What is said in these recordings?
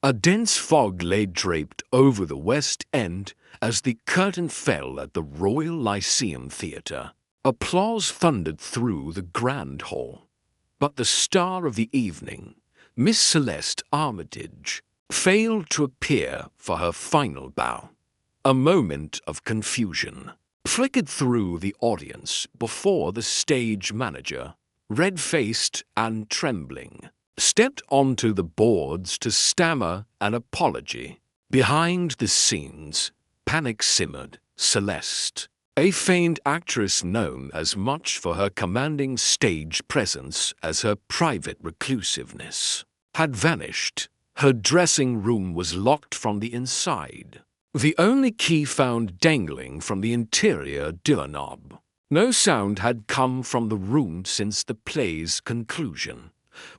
A dense fog lay draped over the West End as the curtain fell at the Royal Lyceum Theatre. Applause thundered through the Grand Hall. But the star of the evening, Miss Celeste Armitage, failed to appear for her final bow. A moment of confusion flickered through the audience before the stage manager, red-faced and trembling, stepped onto the boards to stammer an apology. Behind the scenes, panic simmered. Celeste, a famed actress known as much for her commanding stage presence as her private reclusiveness, had vanished. Her dressing room was locked from the inside, the only key found dangling from the interior doorknob. No sound had come from the room since the play's conclusion.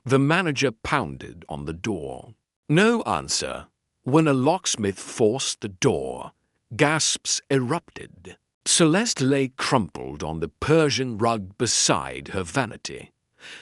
The manager pounded on the door. No answer. When a locksmith forced the door, gasps erupted. Celeste lay crumpled on the Persian rug beside her vanity.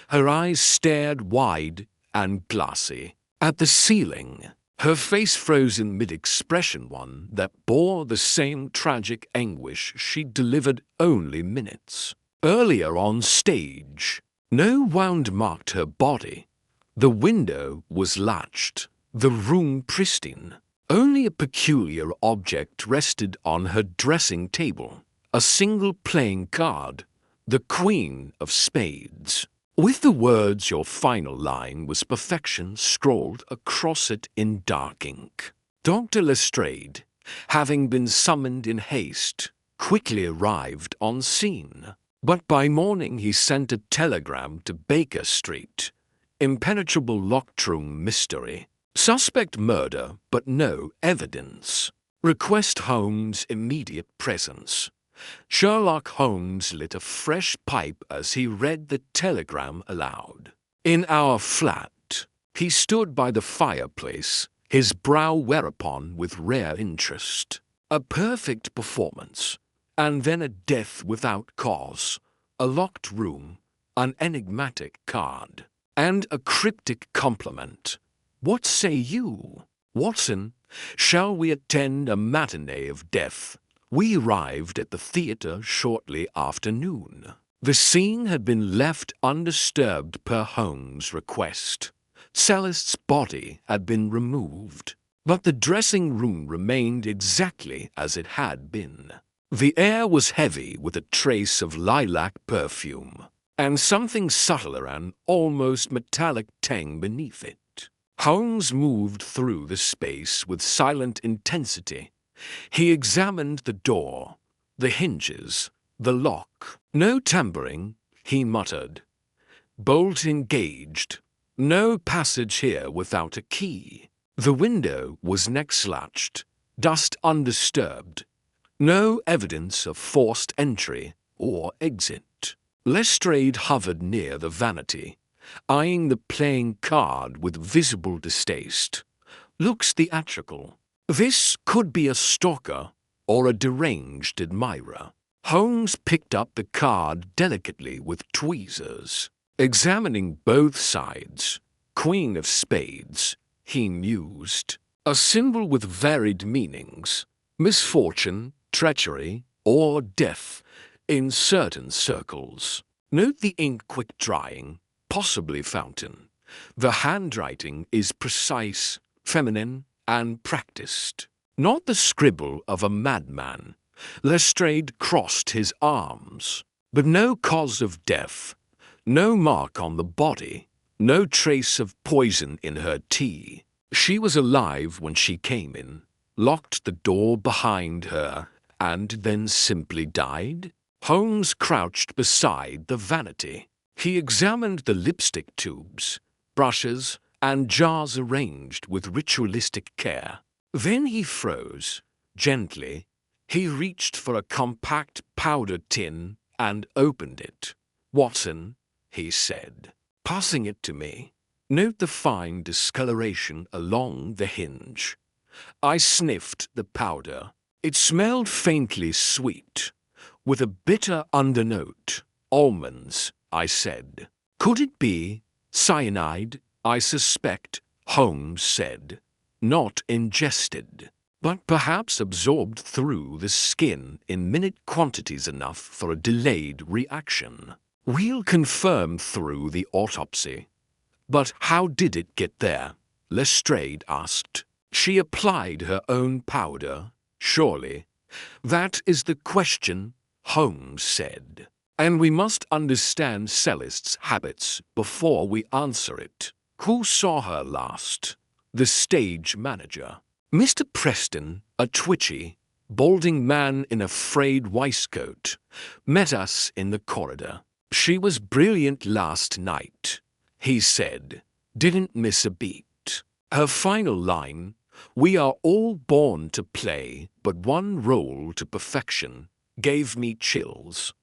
Her eyes stared wide and glassy at the ceiling, her face frozen mid-expression, one that bore the same tragic anguish she'd delivered only minutes earlier on stage. No wound marked her body. The window was latched, the room pristine. Only a peculiar object rested on her dressing table, a single playing card, the Queen of Spades. With the words "Your final line was perfection" scrawled across it in dark ink. Dr. Lestrade, having been summoned in haste, quickly arrived on scene. But by morning he sent a telegram to Baker Street. Impenetrable locked room mystery. Suspect murder, but no evidence. Request Holmes' immediate presence. Sherlock Holmes lit a fresh pipe as he read the telegram aloud. In our flat. He stood by the fireplace, his brow whereupon with rare interest. A perfect performance, and then a death without cause, a locked room, an enigmatic card, and a cryptic compliment. What say you, Watson? Shall we attend a matinee of death? We arrived at the theatre shortly after noon. The scene had been left undisturbed per Holmes' request. Celeste's body had been removed, but the dressing room remained exactly as it had been. The air was heavy with a trace of lilac perfume, and something subtler and almost metallic tang beneath it. Holmes moved through the space with silent intensity. He examined the door, the hinges, the lock. No tampering, he muttered. Bolt engaged. No passage here without a key. The window was next latched, dust undisturbed. No evidence of forced entry or exit. Lestrade hovered near the vanity, eyeing the playing card with visible distaste. Looks theatrical. This could be a stalker or a deranged admirer. Holmes picked up the card delicately with tweezers. Examining both sides, Queen of Spades, he mused. A symbol with varied meanings. Misfortune, treachery, or death in certain circles. Note the ink quick drying, possibly fountain. The handwriting is precise, feminine, and practiced. Not the scribble of a madman. Lestrade crossed his arms. But no cause of death, no mark on the body, no trace of poison in her tea. She was alive when she came in, locked the door behind her, and then simply died? Holmes crouched beside the vanity. He examined the lipstick tubes, brushes, and jars arranged with ritualistic care. Then he froze. Gently, he reached for a compact powder tin and opened it. "Watson," he said, passing it to me. "Note the fine discoloration along the hinge." I sniffed the powder. It smelled faintly sweet, with a bitter undernote. "Almonds," I said. "Could it be cyanide?" "I suspect," Holmes said. not ingested, but perhaps absorbed through the skin in minute quantities enough for a delayed reaction. We'll confirm through the autopsy. But how did it get there? Lestrade asked. She applied her own powder, surely. That is the question, Holmes said. And we must understand Celeste's habits before we answer it. Who saw her last? The stage manager. Mr. Preston, a twitchy, balding man in a frayed waistcoat, met us in the corridor. She was brilliant last night, he said. Didn't miss a beat. Her final line, "We are all born to play but one role to perfection," gave me chills.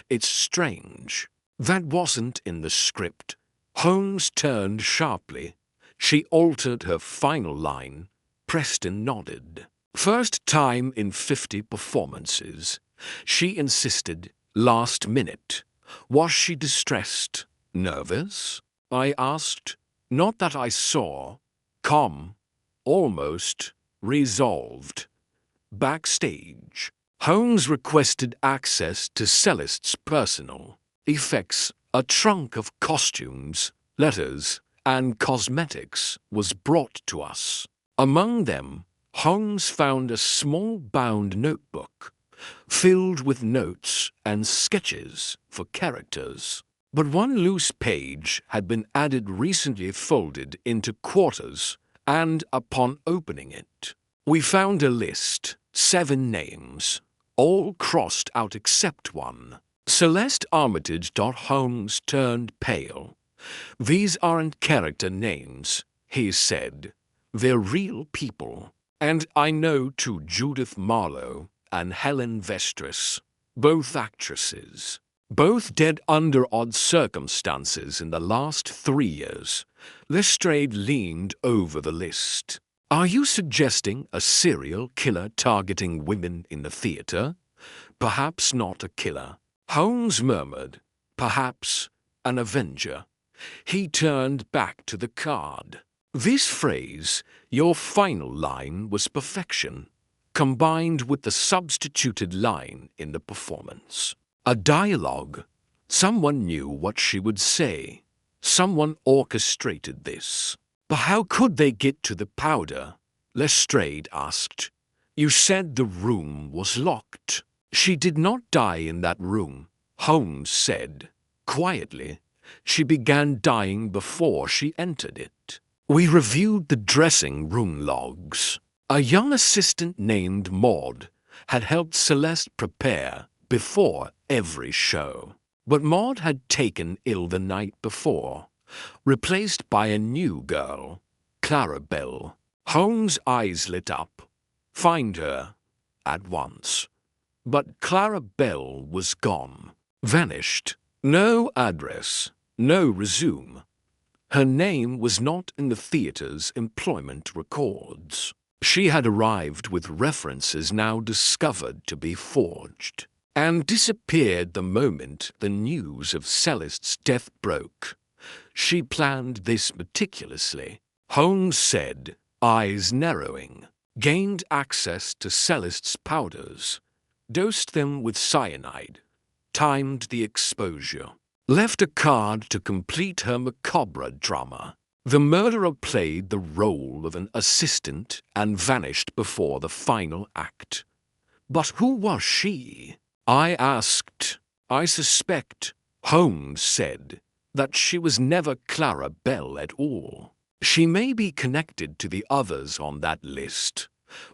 It's strange. That wasn't in the script. Holmes turned sharply. She altered her final line. Preston nodded. First time in 50 performances. She insisted, last minute. Was she distressed? Nervous? I asked. Not that I saw. Calm. Almost. Resolved. Backstage. Holmes requested access to Celeste's personal effects. A trunk of costumes, letters, and cosmetics was brought to us. Among them, Holmes found a small bound notebook filled with notes and sketches for characters. But one loose page had been added recently folded into quarters, and upon opening it, we found a list, 7 names, all crossed out except one. Celeste Armitage. Holmes turned pale. These aren't character names, he said. They're real people. And I know too Judith Marlowe and Helen Vestris, both actresses. Both dead under odd circumstances in the last 3 years. Lestrade leaned over the list. Are you suggesting a serial killer targeting women in the theater? Perhaps not a killer. Holmes murmured. Perhaps an avenger. He turned back to the card. This phrase, your final line, was perfection, combined with the substituted line in the performance. A dialogue. Someone knew what she would say. Someone orchestrated this. But how could they get to the powder? Lestrade asked. You said the room was locked. She did not die in that room, Holmes said. Quietly, she began dying before she entered it. We reviewed the dressing room logs. A young assistant named Maud had helped Celeste prepare before every show. But Maud had taken ill the night before, replaced by a new girl, Clarabelle. Holmes' eyes lit up. Find her at once. But Clarabelle was gone, vanished. No address, no resume. Her name was not in the theater's employment records. She had arrived with references now discovered to be forged, and disappeared the moment the news of Celeste's death broke. She planned this meticulously, Holmes said, eyes narrowing. Gained access to Celeste's powders, dosed them with cyanide, timed the exposure, left a card to complete her macabre drama. The murderer played the role of an assistant and vanished before the final act. But who was she? I asked. I suspect, Holmes said, that she was never Clarabelle at all. She may be connected to the others on that list.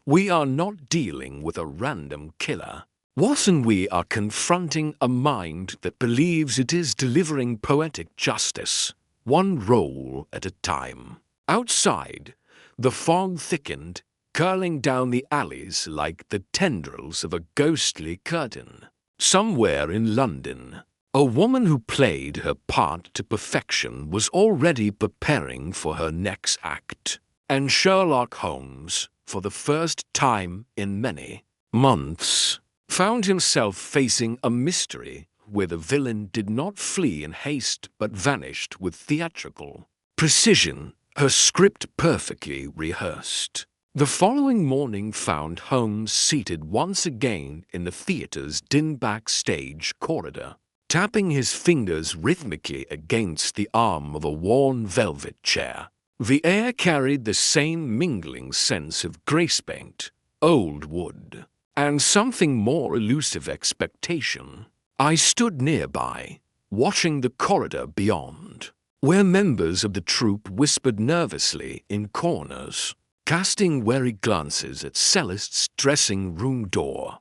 We are not dealing with a random killer. Watson, we are confronting a mind that believes it is delivering poetic justice, one role at a time. Outside, the fog thickened, curling down the alleys like the tendrils of a ghostly curtain. Somewhere in London, a woman who played her part to perfection was already preparing for her next act. And Sherlock Holmes, for the first time in many months, found himself facing a mystery where the villain did not flee in haste but vanished with theatrical precision, her script perfectly rehearsed. The following morning found Holmes seated once again in the theatre's dim backstage corridor, tapping his fingers rhythmically against the arm of a worn velvet chair. The air carried the same mingling sense of grease paint, old wood, and something more elusive expectation. I stood nearby, watching the corridor beyond, where members of the troupe whispered nervously in corners, casting wary glances at Celeste's dressing-room door,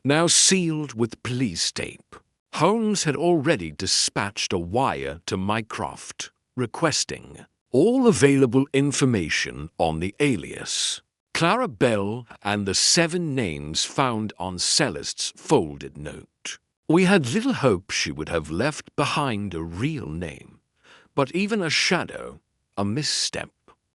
now sealed with police tape. Holmes had already dispatched a wire to Mycroft, requesting all available information on the alias, Clara Bell, and the 7 names found on Celeste's folded note. We had little hope she would have left behind a real name, but even a shadow, a misstep,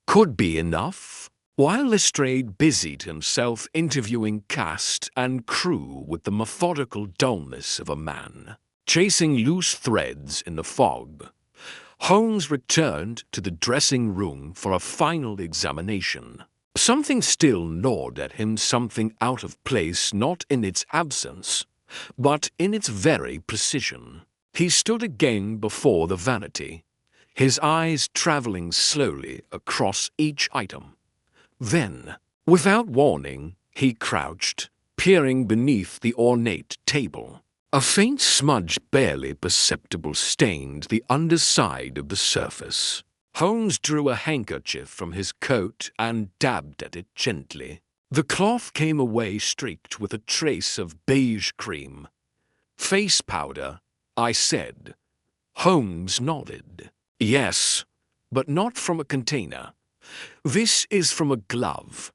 could be enough. While Lestrade busied himself interviewing cast and crew with the methodical dullness of a man chasing loose threads in the fog, Holmes returned to the dressing room for a final examination. Something still gnawed at him, something out of place, not in its absence, but in its very precision. He stood again before the vanity, his eyes traveling slowly across each item. Then, without warning, he crouched, peering beneath the ornate table. A faint smudge, barely perceptible, stained the underside of the surface. Holmes drew a handkerchief from his coat and dabbed at it gently. The cloth came away streaked with a trace of beige cream. "Face powder," I said. Holmes nodded. "Yes, but not from a container. This is from a glove,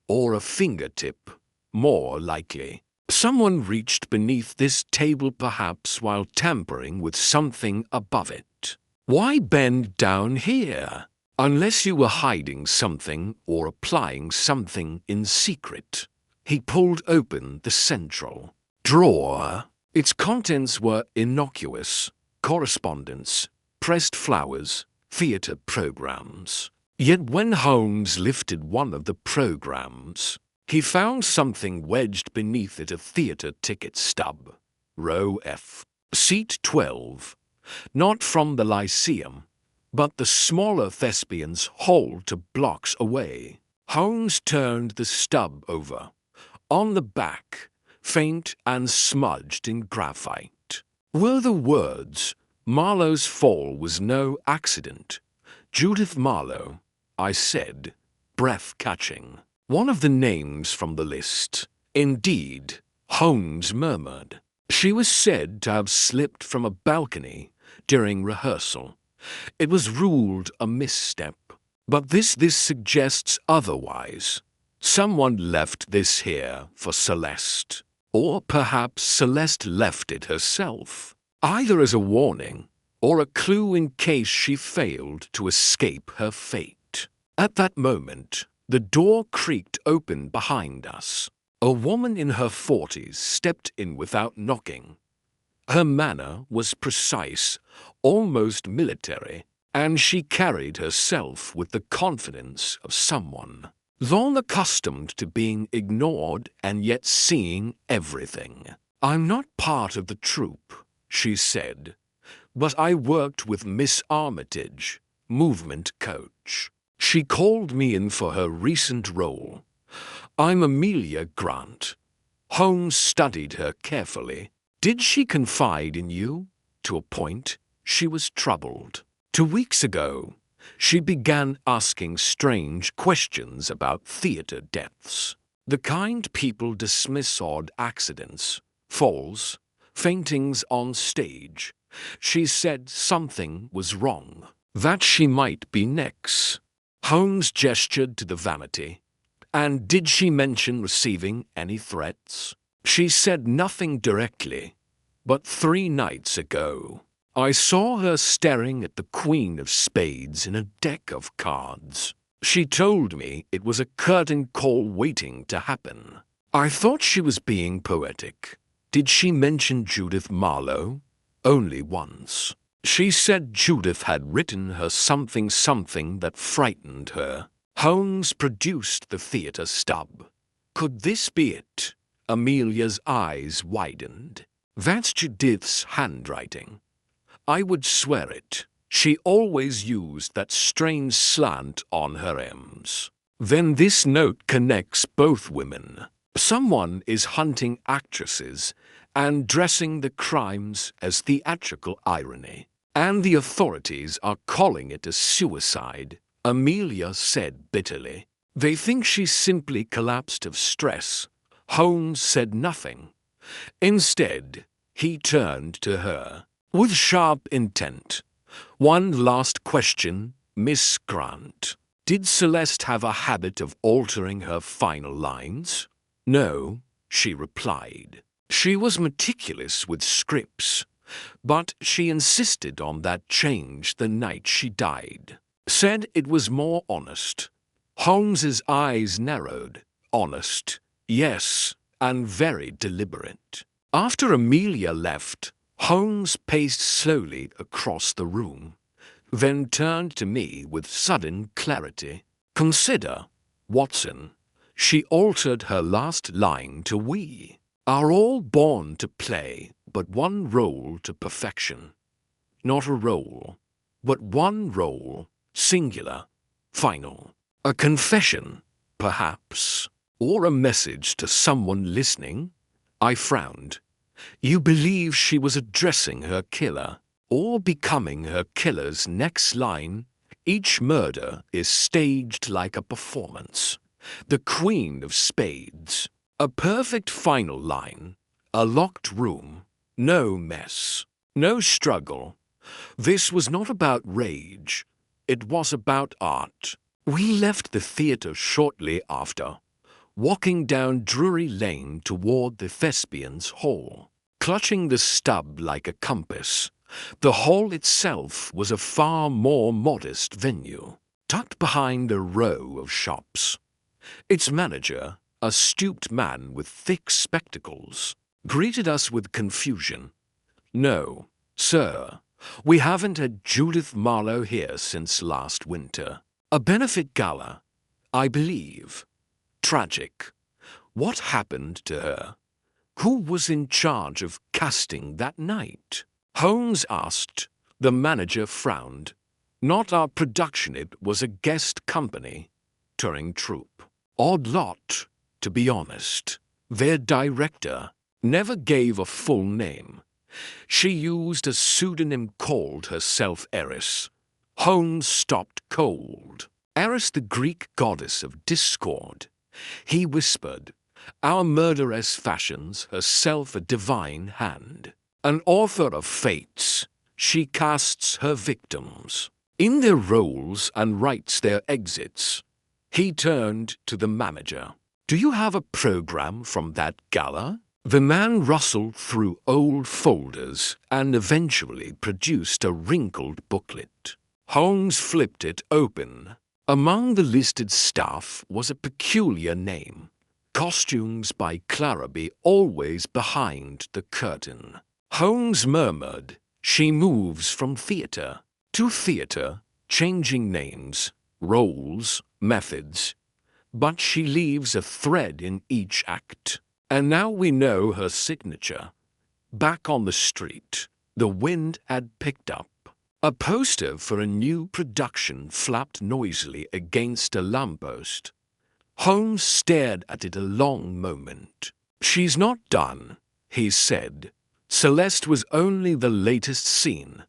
or a fingertip, more likely. Someone reached beneath this table, perhaps while tampering with something above it. Why bend down here? Unless you were hiding something or applying something in secret." He pulled open the central drawer. Its contents were innocuous: correspondence, pressed flowers, theatre programs. Yet when Holmes lifted one of the programs, he found something wedged beneath it, a theatre ticket stub. Row F, seat 12. Not from the Lyceum, but the smaller Thespians Hall 2 blocks away. Holmes turned the stub over. On the back, faint and smudged in graphite, were the words, "Marlowe's fall was no accident. Judith Marlowe," I said, breath-catching. "One of the names from the list." "Indeed," Holmes murmured. "She was said to have slipped from a balcony during rehearsal. It was ruled a misstep. But this suggests otherwise. Someone left this here for Celeste. Or perhaps Celeste left it herself, either as a warning or a clue in case she failed to escape her fate." At that moment, the door creaked open behind us. A woman in her 40s stepped in without knocking. Her manner was precise, almost military, and she carried herself with the confidence of someone long accustomed to being ignored and yet seeing everything. "I'm not part of the troupe," she said, "but I worked with Miss Armitage, movement coach. She called me in for her recent role. I'm Amelia Grant." Holmes studied her carefully. "Did she confide in you?" To a point, she was troubled. 2 weeks ago, she began asking strange questions about theatre deaths. The kind people dismiss: odd accidents, falls, faintings on stage. She said something was wrong, that she might be next. Holmes gestured to the vanity. "And did she mention receiving any threats?" "She said nothing directly, but 3 nights ago, I saw her staring at the Queen of Spades in a deck of cards. She told me it was a curtain call waiting to happen. I thought she was being poetic. Did she mention Judith Marlowe?" "Only once." She said Judith had written her something that frightened her. Holmes produced the theatre stub. Could this be it? Amelia's eyes widened. That's Judith's handwriting. I would swear it. She always used that strange slant on her M's. Then this note connects both women. Someone is hunting actresses and dressing the crimes as theatrical irony. And the authorities are calling it a suicide, Amelia said bitterly. They think she simply collapsed of stress. Holmes said nothing. Instead, he turned to her with sharp intent. One last question, Miss Grant. Did Celeste have a habit of altering her final lines? No, she replied. She was meticulous with scripts, but she insisted on that change the night she died. Said it was more honest. Holmes's eyes narrowed. Honest, yes, and very deliberate. After Amelia left, Holmes paced slowly across the room, then turned to me with sudden clarity. Consider, Watson, she altered her last line to we are all born to play but one role to perfection. Not a role, but one role, singular, final. A confession, perhaps, or a message to someone listening? I frowned. You believe she was addressing her killer, or becoming her killer's next line? Each murder is staged like a performance. The Queen of Spades. A perfect final line. A locked room. No mess. No struggle. This was not about rage. It was about art. We left the theatre shortly after, walking down Drury Lane toward the Thespians' Hall, clutching the stub like a compass. The hall itself was a far more modest venue, tucked behind a row of shops. Its manager, a stooped man with thick spectacles, greeted us with confusion. No, sir, we haven't had Judith Marlowe here since last winter. A benefit gala, I believe. Tragic. What happened to her? Who was in charge of casting that night? Holmes asked. The manager frowned. Not our production, it was a guest company. Touring troupe. Odd lot, to be honest. Their director never gave a full name. She used a pseudonym, called herself Eris. Holmes stopped cold. Eris, the Greek goddess of discord. He whispered, our murderess fashions herself a divine hand. An author of fates, she casts her victims in their roles and writes their exits. He turned to the manager. Do you have a program from that gala? The man rustled through old folders and eventually produced a wrinkled booklet. Holmes flipped it open. Among the listed staff was a peculiar name. Costumes by Claraby, always behind the curtain. Holmes murmured, she moves from theatre to theatre, changing names, roles, methods. But she leaves a thread in each act. And now we know her signature. Back on the street, the wind had picked up. A poster for a new production flapped noisily against a lamppost. Holmes stared at it a long moment. She's not done, he said. Celeste was only the latest scene.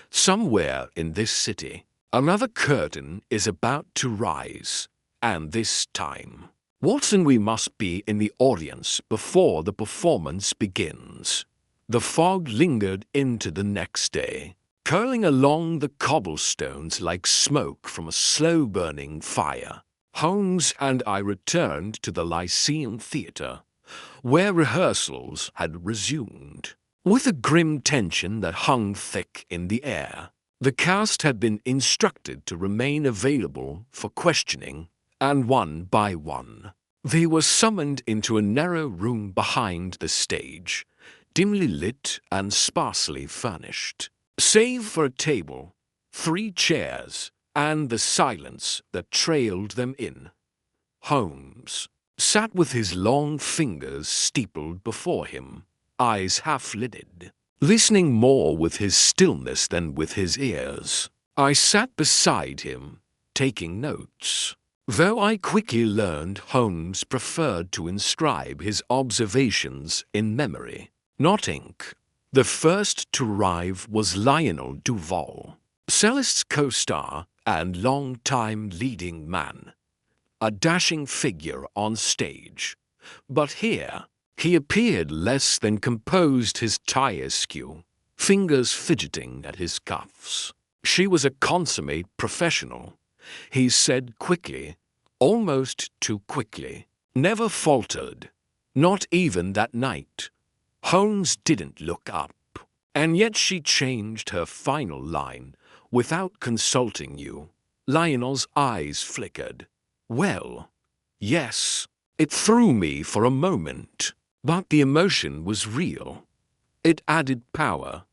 Somewhere in this city, another curtain is about to rise, and this time. Watson, we must be in the audience before the performance begins. The fog lingered into the next day, curling along the cobblestones like smoke from a slow-burning fire. Holmes and I returned to the Lyceum Theatre, where rehearsals had resumed. With a grim tension that hung thick in the air, the cast had been instructed to remain available for questioning, and one by one, they were summoned into a narrow room behind the stage, dimly lit and sparsely furnished. Save for a table, 3 chairs, and the silence that trailed them in. Holmes sat with his long fingers steepled before him, eyes half-lidded, listening more with his stillness than with his ears. I sat beside him, taking notes, though I quickly learned Holmes preferred to inscribe his observations in memory, not ink. The first to arrive was Lionel Duval, Celeste's co-star and long-time leading man, a dashing figure on stage. But here he appeared less than composed, his tie askew, fingers fidgeting at his cuffs. She was a consummate professional, he said quickly, almost too quickly. Never faltered, not even that night. Holmes didn't look up, and yet she changed her final line without consulting you. Lionel's eyes flickered. Well, yes, it threw me for a moment, but the emotion was real. It added power.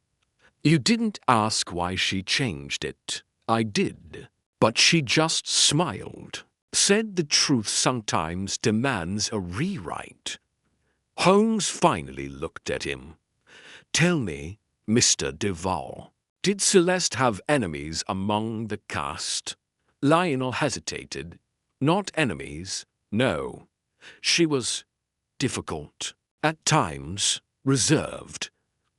You didn't ask why she changed it. I did, but she just smiled. Said the truth sometimes demands a rewrite. Holmes finally looked at him. Tell me, Mr. Duval, did Celeste have enemies among the cast? Lionel hesitated. Not enemies, no. She was difficult, at times reserved,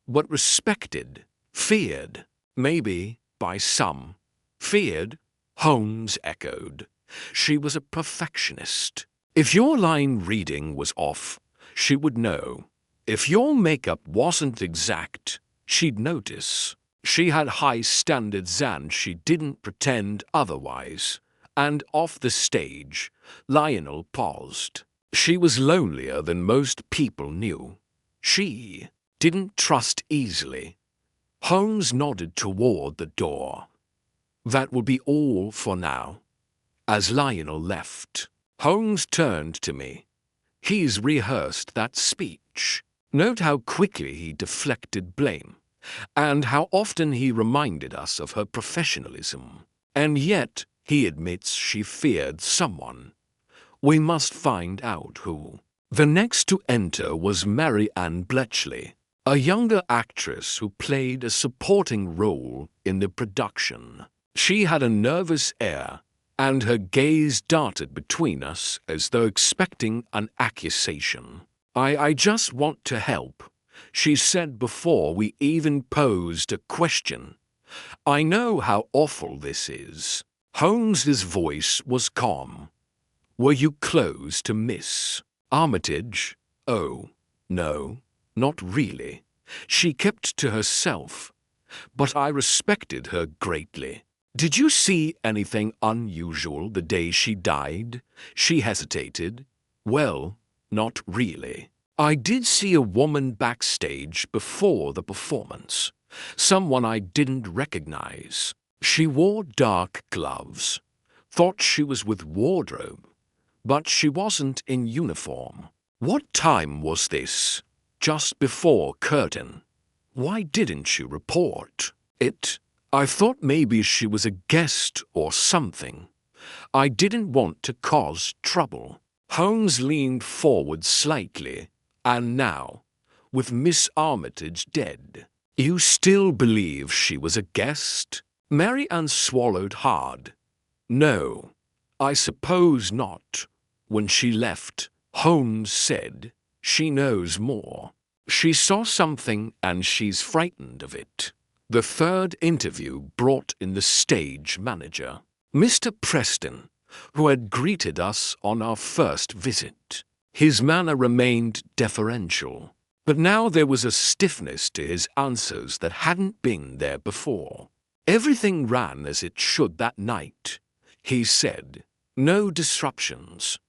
but respected, feared, maybe by some. Feared, Holmes echoed. She was a perfectionist. If your line reading was off, she would know. If your makeup wasn't exact, she'd notice. She had high standards and she didn't pretend otherwise. And off the stage, Lionel paused. She was lonelier than most people knew. She didn't trust easily. Holmes nodded toward the door. That will be all for now. As Lionel left, Holmes turned to me. He's rehearsed that speech. Note how quickly he deflected blame, and how often he reminded us of her professionalism. And yet, he admits she feared someone. We must find out who. The next to enter was Mary Ann Bletchley, a younger actress who played a supporting role in the production. She had a nervous air, and her gaze darted between us as though expecting an accusation. I just want to help, she said before we even posed a question. I know how awful this is. Holmes's voice was calm. Were you close to Miss Armitage? Oh, no, not really. She kept to herself, but I respected her greatly. Did you see anything unusual the day she died? She hesitated. Well, not really. I did see a woman backstage before the performance. Someone I didn't recognize. She wore dark gloves. Thought she was with wardrobe, but she wasn't in uniform. What time was this? Just before curtain. Why didn't you report it? I thought maybe she was a guest or something. I didn't want to cause trouble. Holmes leaned forward slightly, and now, with Miss Armitage dead, you still believe she was a guest? Mary Ann swallowed hard. No, I suppose not. When she left, Holmes said, she knows more. She saw something and she's frightened of it. The third interview brought in the stage manager, Mr. Preston, who had greeted us on our first visit. His manner remained deferential, but now there was a stiffness to his answers that hadn't been there before. Everything ran as it should that night, he said. No disruptions,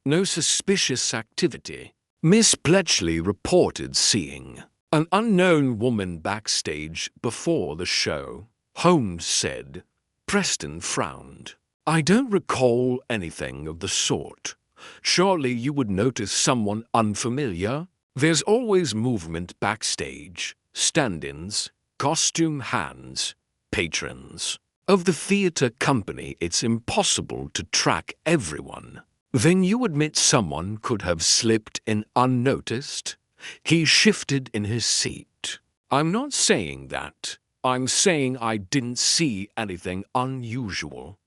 no suspicious activity. Miss Bletchley reported seeing an unknown woman backstage before the show, Holmes said. Preston frowned. I don't recall anything of the sort. Surely you would notice someone unfamiliar? There's always movement backstage, stand-ins, costume hands, patrons. Of the theatre company, it's impossible to track everyone. Then you admit someone could have slipped in unnoticed? He shifted in his seat. I'm not saying that. I'm saying I didn't see anything unusual.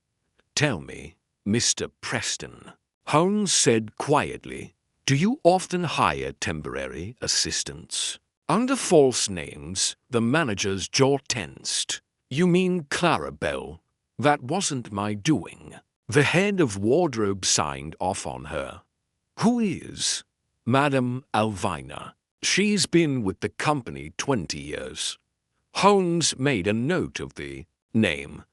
Tell me, Mr. Preston. Holmes said quietly, do you often hire temporary assistants? Under false names, the manager's jaw tensed. You mean Clara Bell? That wasn't my doing. The head of wardrobe signed off on her. Who is? Madame Alvina. She's been with the company 20 years. Holmes made a note of the name.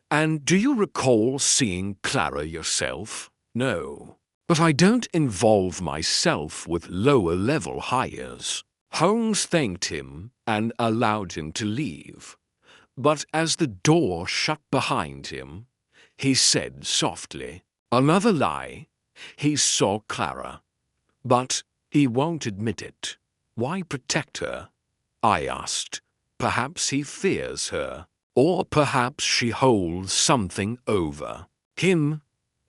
And do you recall seeing Clara yourself? No. But I don't involve myself with lower-level hires. Holmes thanked him and allowed him to leave. But as the door shut behind him, he said softly, another lie. He saw Clara. But he won't admit it. Why protect her? I asked. Perhaps he fears her. Or perhaps she holds something over him.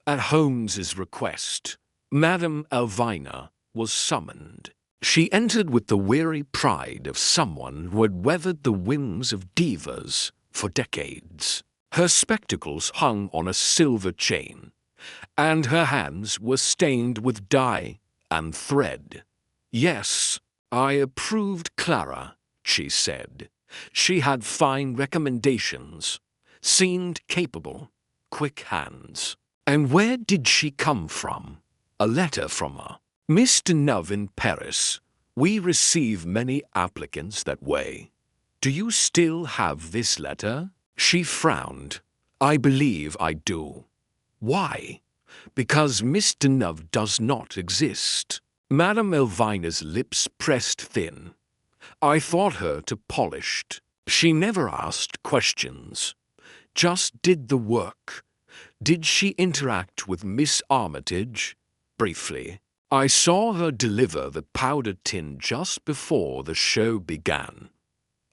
At Holmes's request, Madame Alvina was summoned. She entered with the weary pride of someone who had weathered the whims of divas for decades. Her spectacles hung on a silver chain, and her hands were stained with dye and thread. Yes, I approved Clara, she said. She had fine recommendations, seemed capable, quick hands. And where did she come from? A letter from her. Mr. Nuv in Paris. We receive many applicants that way. Do you still have this letter? She frowned. I believe I do. Why? Because Mr. Nuv does not exist. Madame Elvina's lips pressed thin. I thought her too polished. She never asked questions, just did the work. Did she interact with Miss Armitage? Briefly. I saw her deliver the powder tin just before the show began.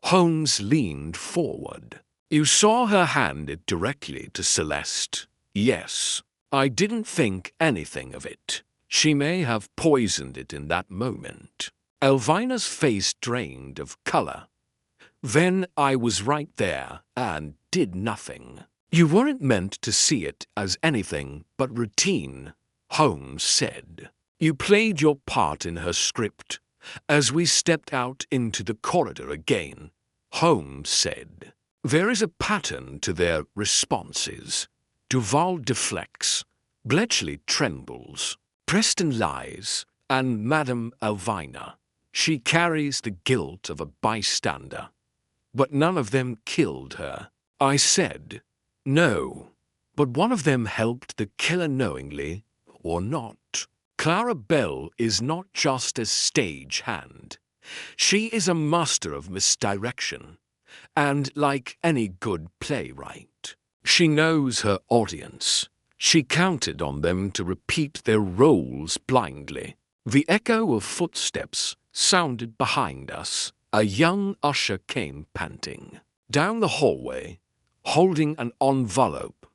Holmes leaned forward. You saw her hand it directly to Celeste? Yes. I didn't think anything of it. She may have poisoned it in that moment. Elvina's face drained of color. Then I was right there and did nothing. You weren't meant to see it as anything but routine, Holmes said. You played your part in her script. As we stepped out into the corridor again, Holmes said, there is a pattern to their responses. Duval deflects, Bletchley trembles, Preston lies, and Madame Alvina. She carries the guilt of a bystander. But none of them killed her. I said, no. But one of them helped the killer knowingly or not. Clara Bell is not just a stagehand. She is a master of misdirection. And like any good playwright, she knows her audience. She counted on them to repeat their roles blindly. The echo of footsteps sounded behind us. A young usher came panting down the hallway, holding an envelope.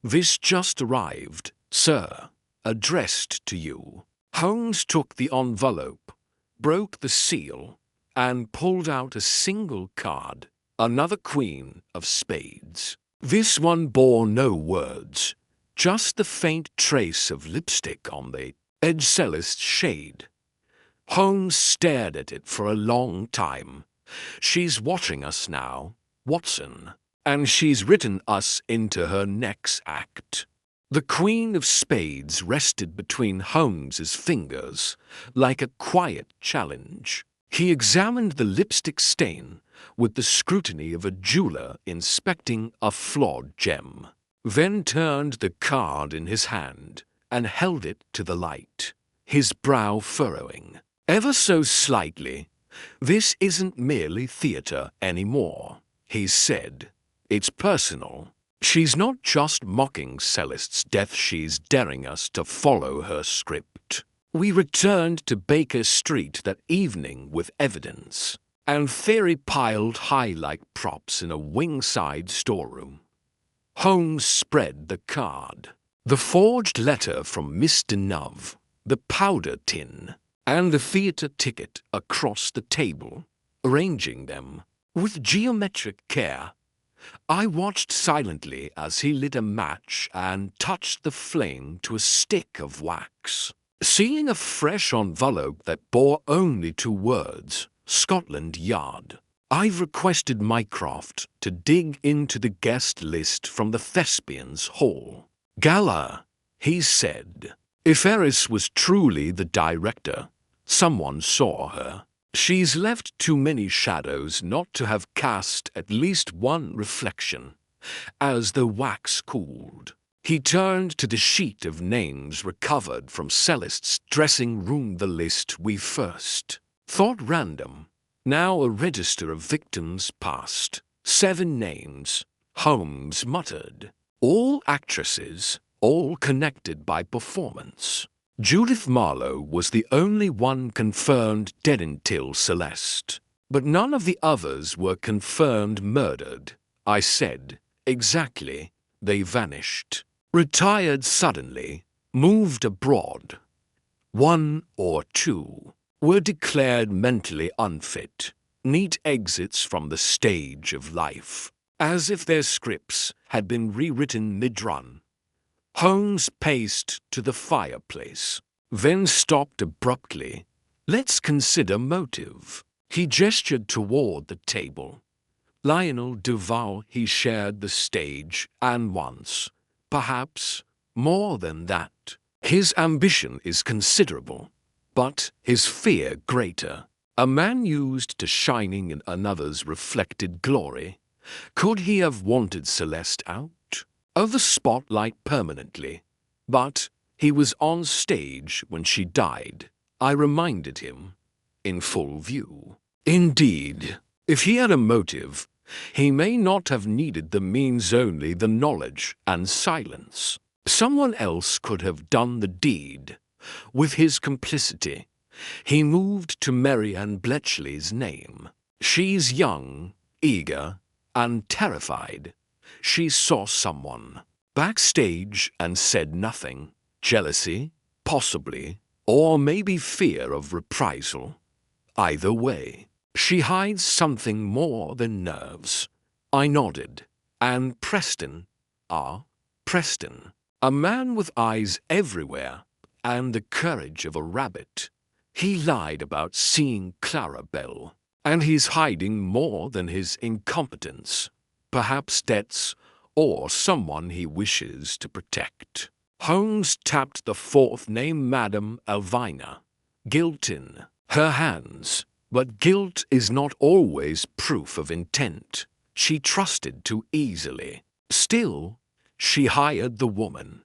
This just arrived, sir, addressed to you. Holmes took the envelope, broke the seal, and pulled out a single card, another queen of spades. This one bore no words, just the faint trace of lipstick on the edge Celeste shade. Holmes stared at it for a long time. She's watching us now, Watson, and she's written us into her next act. The Queen of Spades rested between Holmes's fingers like a quiet challenge. He examined the lipstick stain with the scrutiny of a jeweler inspecting a flawed gem, then turned the card in his hand and held it to the light, his brow furrowing ever so slightly. This isn't merely theater anymore, he said. It's personal. She's not just mocking Celeste's death, she's daring us to follow her script. We returned to Baker Street that evening with evidence, and theory piled high like props in a wing-side storeroom. Holmes spread the card. The forged letter from Mr. Nuv, the powder tin, and the theatre ticket across the table, arranging them with geometric care. I watched silently as he lit a match and touched the flame to a stick of wax. Seeing a fresh envelope that bore only 2 words, Scotland Yard, I requested Mycroft to dig into the guest list from the Thespians' Hall. Gala, he said. If Eris was truly the director, someone saw her. She's left too many shadows not to have cast at least one reflection. As the wax cooled, he turned to the sheet of names recovered from Celeste's dressing room. The list we first thought random, now a register of victims past. 7 names, Holmes muttered. All actresses, all connected by performance. Judith Marlowe was the only one confirmed dead until Celeste, but none of the others were confirmed murdered. I said, exactly, they vanished. Retired suddenly, moved abroad. 1 or 2 were declared mentally unfit, neat exits from the stage of life, as if their scripts had been rewritten mid-run. Holmes paced to the fireplace, then stopped abruptly. Let's consider motive. He gestured toward the table. Lionel Duval, he shared the stage, and once, perhaps more than that. His ambition is considerable, but his fear greater. A man used to shining in another's reflected glory. Could he have wanted Celeste out of the spotlight permanently? But he was on stage when she died, I reminded him, in full view. Indeed, if he had a motive, he may not have needed the means, only the knowledge and silence. Someone else could have done the deed. With his complicity, he moved to Mary Ann Bletchley's name. She's young, eager, and terrified. She saw someone backstage and said nothing. Jealousy, possibly, or maybe fear of reprisal. Either way, she hides something more than nerves. I nodded, and Preston, Preston, a man with eyes everywhere and the courage of a rabbit. He lied about seeing Clara Bell, and he's hiding more than his incompetence. Perhaps debts, or someone he wishes to protect. Holmes tapped the 4th name, Madame Elvina. Guilt in her hands, but guilt is not always proof of intent. She trusted too easily. Still, she hired the woman.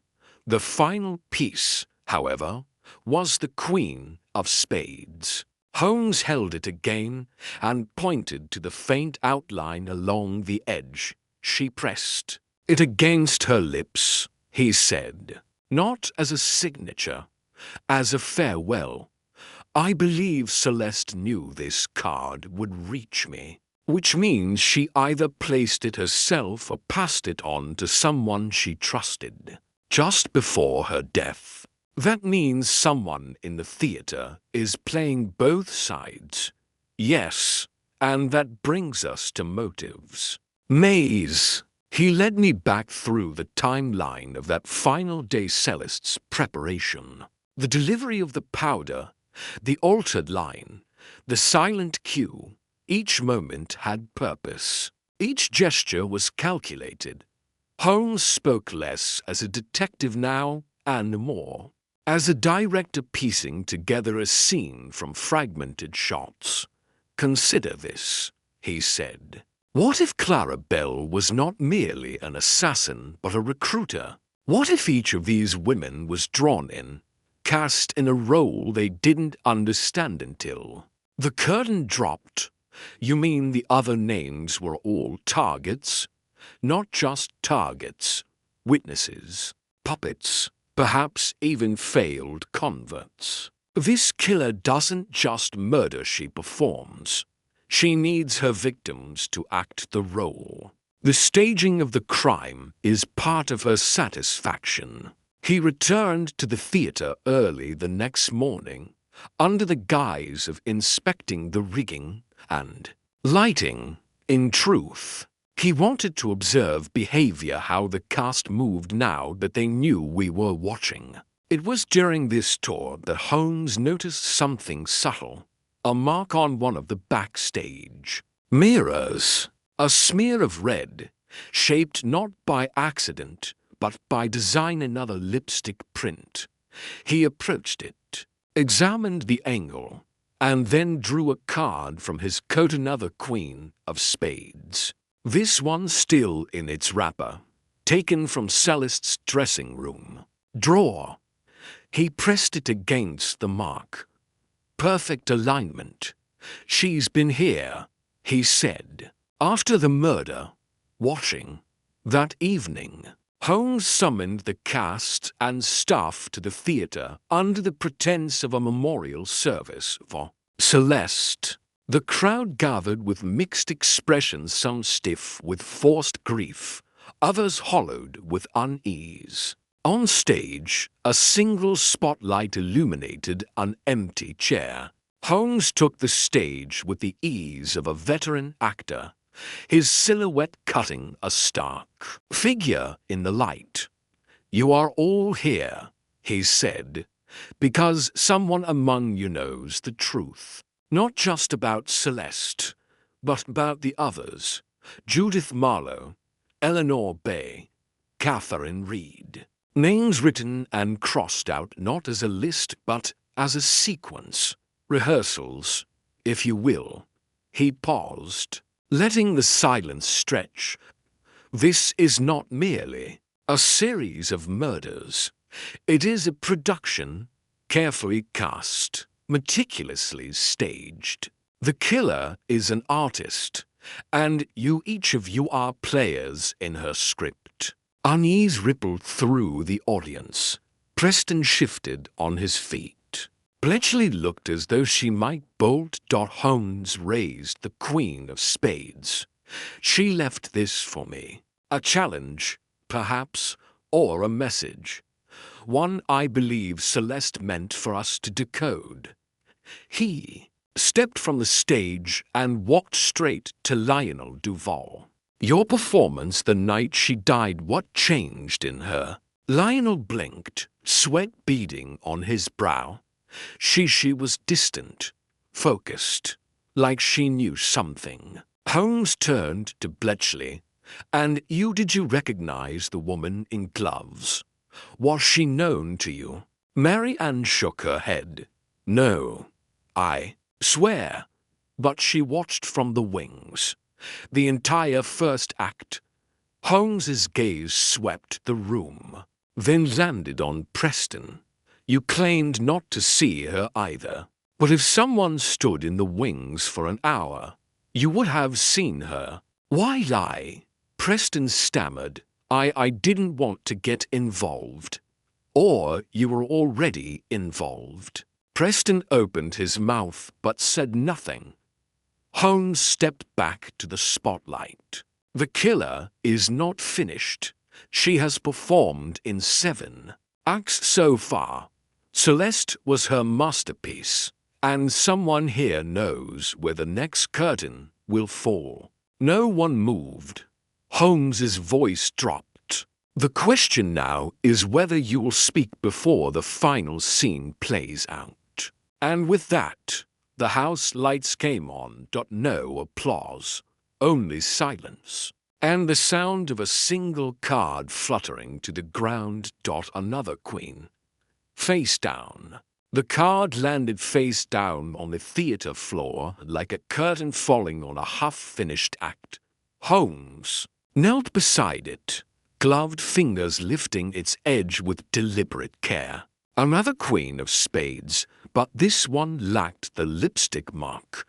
The final piece, however, was the Queen of Spades. Holmes held it again and pointed to the faint outline along the edge. She pressed it against her lips, he said, not as a signature, as a farewell. I believe Celeste knew this card would reach me, which means she either placed it herself or passed it on to someone she trusted, just before her death. That means someone in the theater is playing both sides. Yes, and that brings us to motives. Maze. He led me back through the timeline of that final day. Celeste's preparation, the delivery of the powder, the altered line, the silent cue. Each moment had purpose. Each gesture was calculated. Holmes spoke less as a detective now and more as a director piecing together a scene from fragmented shots. Consider this, he said. What if Clara Bell was not merely an assassin but a recruiter? What if each of these women was drawn in, cast in a role they didn't understand until the curtain dropped? You mean the other names were all targets? Not just targets, witnesses, puppets, perhaps even failed converts. This killer doesn't just murder, she performs. She needs her victims to act the role. The staging of the crime is part of her satisfaction. He returned to the theater early the next morning, under the guise of inspecting the rigging and lighting. In truth, he wanted to observe behavior, how the cast moved now that they knew we were watching. It was during this tour that Holmes noticed something subtle, a mark on one of the backstage mirrors, a smear of red, shaped not by accident, but by design, another lipstick print. He approached it, examined the angle, and then drew a card from his coat, another queen of spades. This one still in its wrapper, taken from Celeste's dressing room drawer. He pressed it against the mark. Perfect alignment. She's been here, he said. After the murder, watching, that evening, Holmes summoned the cast and staff to the theater under the pretense of a memorial service for Celeste. The crowd gathered with mixed expressions, some stiff with forced grief, others hollowed with unease. On stage, a single spotlight illuminated an empty chair. Holmes took the stage with the ease of a veteran actor, his silhouette cutting a stark figure in the light. "You are all here," he said, "because someone among you knows the truth. Not just about Celeste, but about the others: Judith Marlowe, Eleanor Bay, Catherine Reed." Names written and crossed out not as a list but as a sequence. Rehearsals, if you will. He paused, letting the silence stretch. This is not merely a series of murders. It is a production, carefully cast, meticulously staged. The killer is an artist, and each of you are players in her script. Unease rippled through the audience. Preston shifted on his feet. Bletchley looked as though she might bolt. Holmes raised the queen of spades. "She left this for me. A challenge, perhaps, or a message. One I believe Celeste meant for us to decode." He stepped from the stage and walked straight to Lionel Duval. "Your performance the night she died, what changed in her?" Lionel blinked, sweat beading on his brow. She was distant, focused, like she knew something. Holmes turned to Bletchley. "And did you recognize the woman in gloves? Was she known to you?" Mary Ann shook her head. "No, I swear. But she watched from the wings. The entire first act." Holmes's gaze swept the room, then landed on Preston. "You claimed not to see her either. But if someone stood in the wings for an hour, you would have seen her. Why lie?" Preston stammered. I didn't want to get involved." "Or you were already involved." Preston opened his mouth but said nothing. Holmes stepped back to the spotlight. "The killer is not finished. She has performed in 7 acts so far. Celeste was her masterpiece, and someone here knows where the next curtain will fall." No one moved. Holmes's voice dropped. "The question now is whether you will speak before the final scene plays out." And with that, the house lights came on. No applause, only silence, and the sound of a single card fluttering to the ground. Another queen. Face down. The card landed face down on the theater floor like a curtain falling on a half-finished act. Holmes knelt beside it, gloved fingers lifting its edge with deliberate care. Another queen of spades, but this one lacked the lipstick mark,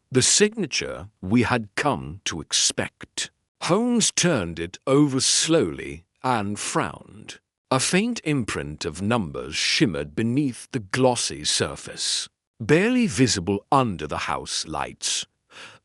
the signature we had come to expect. Holmes turned it over slowly and frowned. A faint imprint of numbers shimmered beneath the glossy surface, barely visible under the house lights.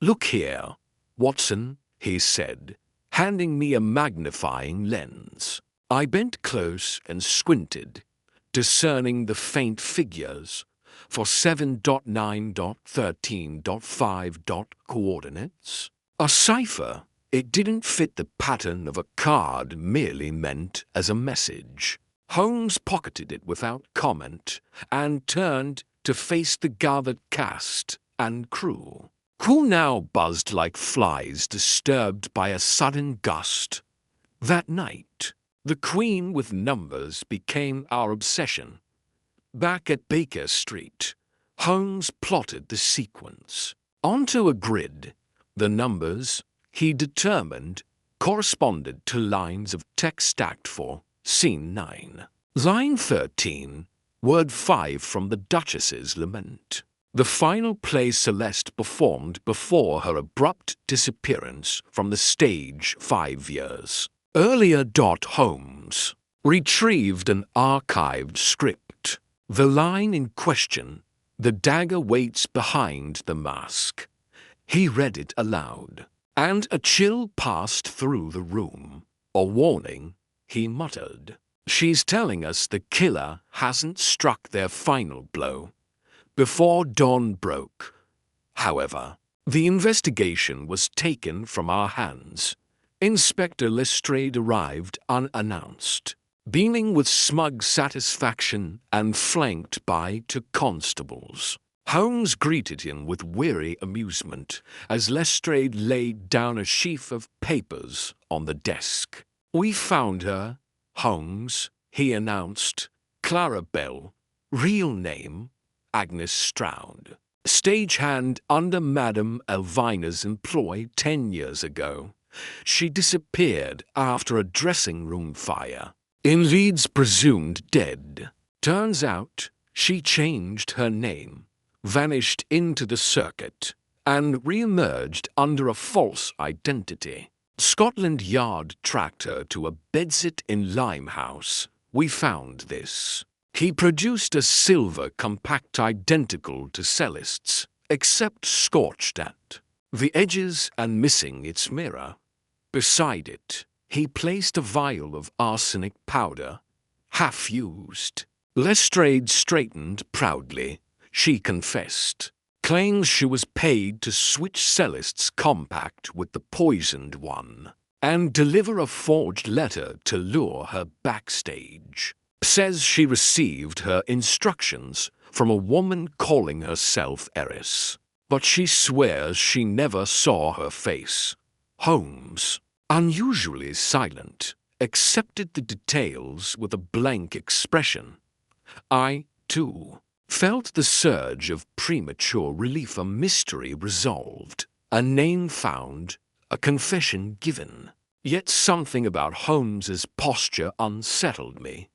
"Look here, Watson," he said, handing me a magnifying lens. I bent close and squinted, discerning the faint figures for 7.9.13.5. Coordinates. A cipher. It didn't fit the pattern of a card merely meant as a message. Holmes pocketed it without comment and turned to face the gathered cast and crew, who now buzzed like flies disturbed by a sudden gust. That night, the Queen with numbers became our obsession. Back at Baker Street, Holmes plotted the sequence. Onto a grid, the numbers, he determined, corresponded to lines of text stacked for Scene 9. Line 13, Word 5 from the Duchess's Lament. The final play Celeste performed before her abrupt disappearance from the stage 5 years earlier. Holmes retrieved an archived script. The line in question, "The dagger waits behind the mask." He read it aloud, and a chill passed through the room. "A warning," he muttered. "She's telling us the killer hasn't struck their final blow before dawn broke." However, the investigation was taken from our hands. Inspector Lestrade arrived unannounced, beaming with smug satisfaction and flanked by two constables. Holmes greeted him with weary amusement as Lestrade laid down a sheaf of papers on the desk. "We found her, Holmes," he announced. "Clara Bell, real name Agnes Stroud, stagehand under Madame Elvina's employ 10 years ago. She disappeared after a dressing-room fire in Leeds, presumed dead. Turns out she changed her name, vanished into the circuit, and re-emerged under a false identity. Scotland Yard tracked her to a bedsit in Limehouse. We found this." He produced a silver compact identical to Celeste's, except scorched at the edges and missing its mirror. Beside it, he placed a vial of arsenic powder, half-used. Lestrade straightened proudly. "She confessed, claims she was paid to switch Celeste's compact with the poisoned one and deliver a forged letter to lure her backstage. Says she received her instructions from a woman calling herself heiress, but she swears she never saw her face." Holmes, unusually silent, accepted the details with a blank expression. I, too, felt the surge of premature relief. A mystery resolved, a name found, a confession given. Yet something about Holmes's posture unsettled me.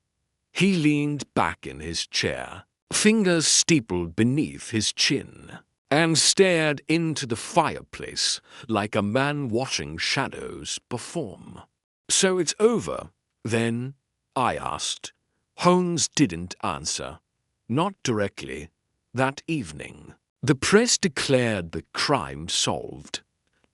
He leaned back in his chair, fingers steepled beneath his chin, and stared into the fireplace like a man watching shadows perform. "So it's over, then?" I asked. Holmes didn't answer. Not directly. That evening, the press declared the crime solved.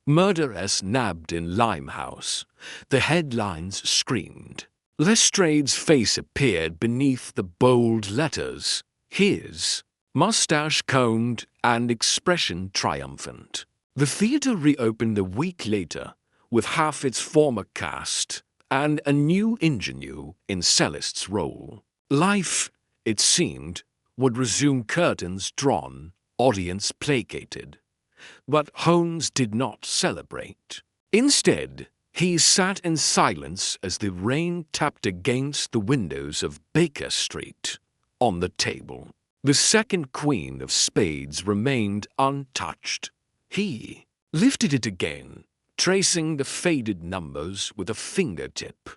"Murderess nabbed in Limehouse," the headlines screamed. Lestrade's face appeared beneath the bold letters, his, mustache combed and expression triumphant. The theater reopened a week later with half its former cast and a new ingenue in Celeste's role. Life, it seemed, would resume, curtains drawn, audience placated. But Holmes did not celebrate. Instead, he sat in silence as the rain tapped against the windows of Baker Street. On the table, the second Queen of Spades remained untouched. He lifted it again, tracing the faded numbers with a fingertip.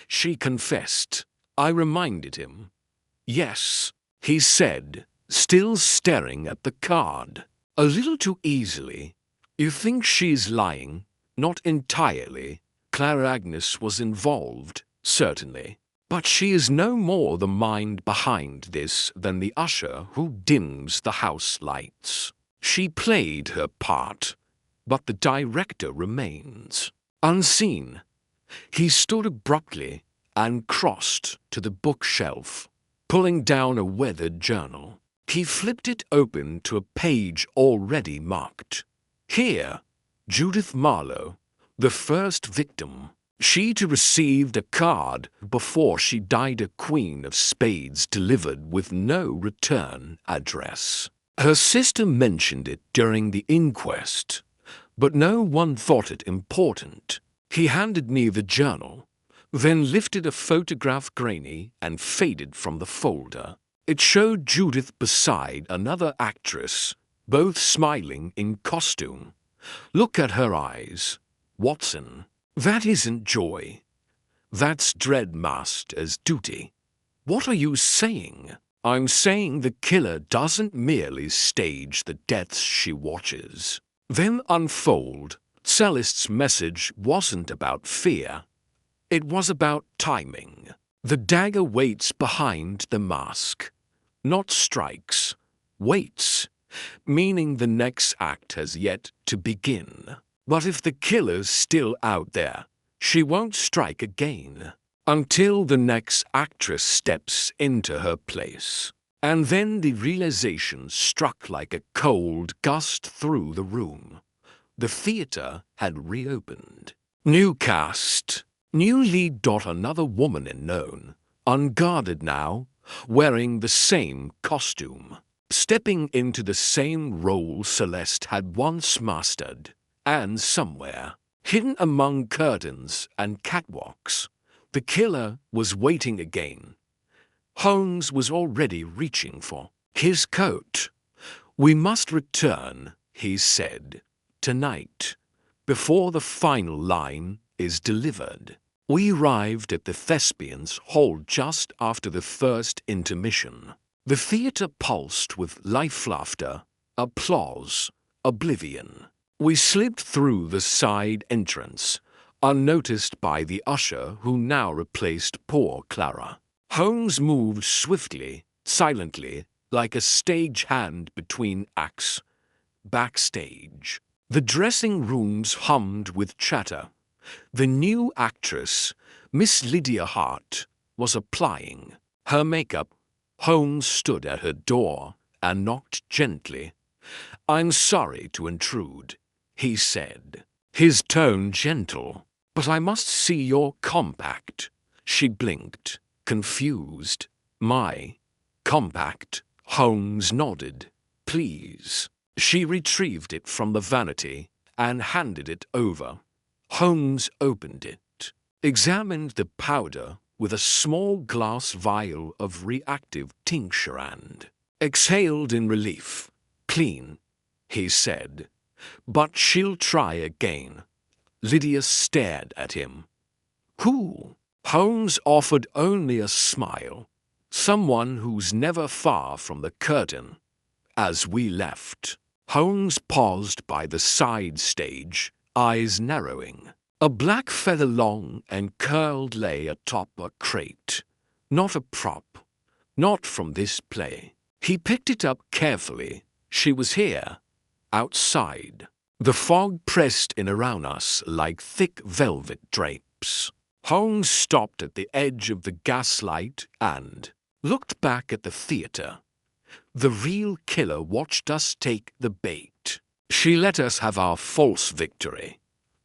"She confessed," I reminded him. "Yes," he said, still staring at the card. "A little too easily. You think she's lying?" "Not entirely. Clara Agnes was involved, certainly. But she is no more the mind behind this than the usher who dims the house lights. She played her part, but the director remains. Unseen, he stood abruptly and crossed to the bookshelf, pulling down a weathered journal. He flipped it open to a page already marked. Here, Judith Marlowe, the first victim. She too received a card before she died, a queen of spades delivered with no return address. Her sister mentioned it during the inquest, but no one thought it important. He handed me the journal, then lifted a photograph grainy and faded from the folder. It showed Judith beside another actress, both smiling in costume. Look at her eyes, Watson. That isn't joy. That's dread masked as duty. What are you saying? I'm saying the killer doesn't merely stage the deaths she watches, then unfold. Celeste's message wasn't about fear. It was about timing. The dagger waits behind the mask, not strikes, waits, meaning the next act has yet to begin. But if the killer's still out there, she won't strike again until the next actress steps into her place. And then the realization struck like a cold gust through the room. The theater had reopened. New cast, new lead. Another woman unknown, unguarded now, wearing the same costume, stepping into the same role Celeste had once mastered. And somewhere, hidden among curtains and catwalks, the killer was waiting again. Holmes was already reaching for his coat. We must return, he said, tonight, before the final line is delivered. We arrived at the Thespians Hall just after the first intermission. The theater pulsed with life, laughter, applause, oblivion. We slipped through the side entrance, unnoticed by the usher who now replaced poor Clara. Holmes moved swiftly, silently, like a stagehand between acts. Backstage, the dressing rooms hummed with chatter. The new actress, Miss Lydia Hart, was applying her makeup. Holmes stood at her door and knocked gently. "I'm sorry to intrude," he said, his tone gentle, "but I must see your compact." She blinked, confused. "My compact?" Holmes nodded. "Please." She retrieved it from the vanity and handed it over. Holmes opened it, examined the powder with a small glass vial of reactive tincture and exhaled in relief. "Clean," he said. "But she'll try again." Lydia stared at him. "Who?" Holmes offered only a smile. "Someone who's never far from the curtain." As we left, Holmes paused by the side stage, eyes narrowing. A black feather, long and curled, lay atop a crate. Not a prop, not from this play. He picked it up carefully. She was here, outside. The fog pressed in around us like thick velvet drapes. Holmes stopped at the edge of the gaslight and looked back at the theater. The real killer watched us take the bait. She let us have our false victory,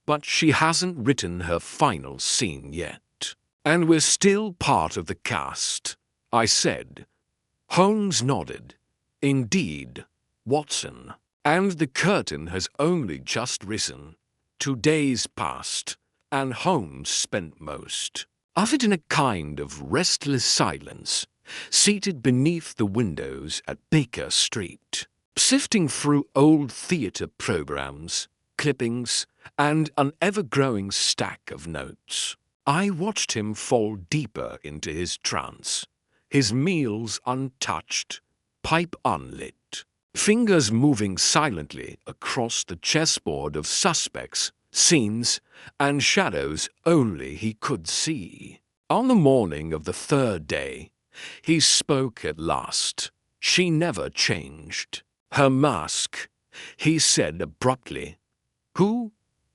but she hasn't written her final scene yet. "And we're still part of the cast," I said. Holmes nodded. "Indeed, Watson. And the curtain has only just risen. 2 days passed, and Holmes spent most of it in a kind of restless silence, seated beneath the windows at Baker Street, sifting through old theater programs, clippings, and an ever-growing stack of notes. I watched him fall deeper into his trance, his meals untouched, pipe unlit, fingers moving silently across the chessboard of suspects, scenes, and shadows only he could see. On the morning of the 3rd day, he spoke at last. She never changed. "Her mask," he said abruptly. Who?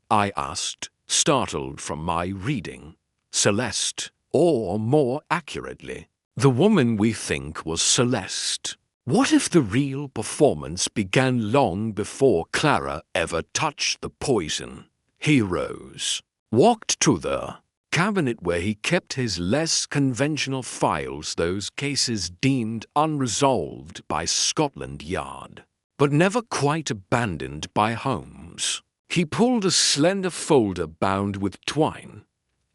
I asked, startled from my reading. Celeste, or more accurately, the woman we think was Celeste. What if the real performance began long before Clara ever touched the poison? He rose, walked to the cabinet where he kept his less conventional files, those cases deemed unresolved by Scotland Yard, but never quite abandoned by Holmes. He pulled a slender folder bound with twine,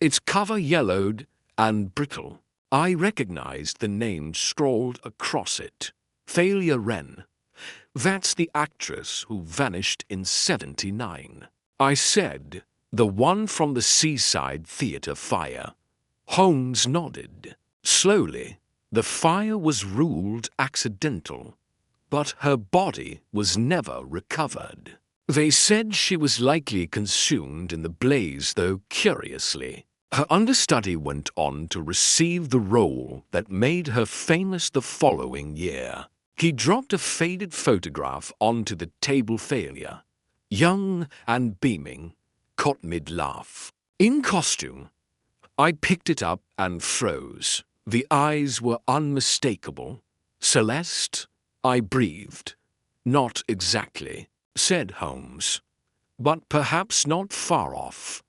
its cover yellowed and brittle. I recognized the name scrawled across it. Thalia Wren. That's the actress who vanished in '79. I said, the one from the Seaside Theatre fire. Holmes nodded. Slowly, the fire was ruled accidental, but her body was never recovered. They said she was likely consumed in the blaze, though curiously, her understudy went on to receive the role that made her famous the following year. He dropped a faded photograph onto the table. Thalia, young and beaming, caught mid-laugh. In costume. I picked it up and froze. The eyes were unmistakable. Celeste? I breathed. Not exactly, said Holmes, but perhaps not far off.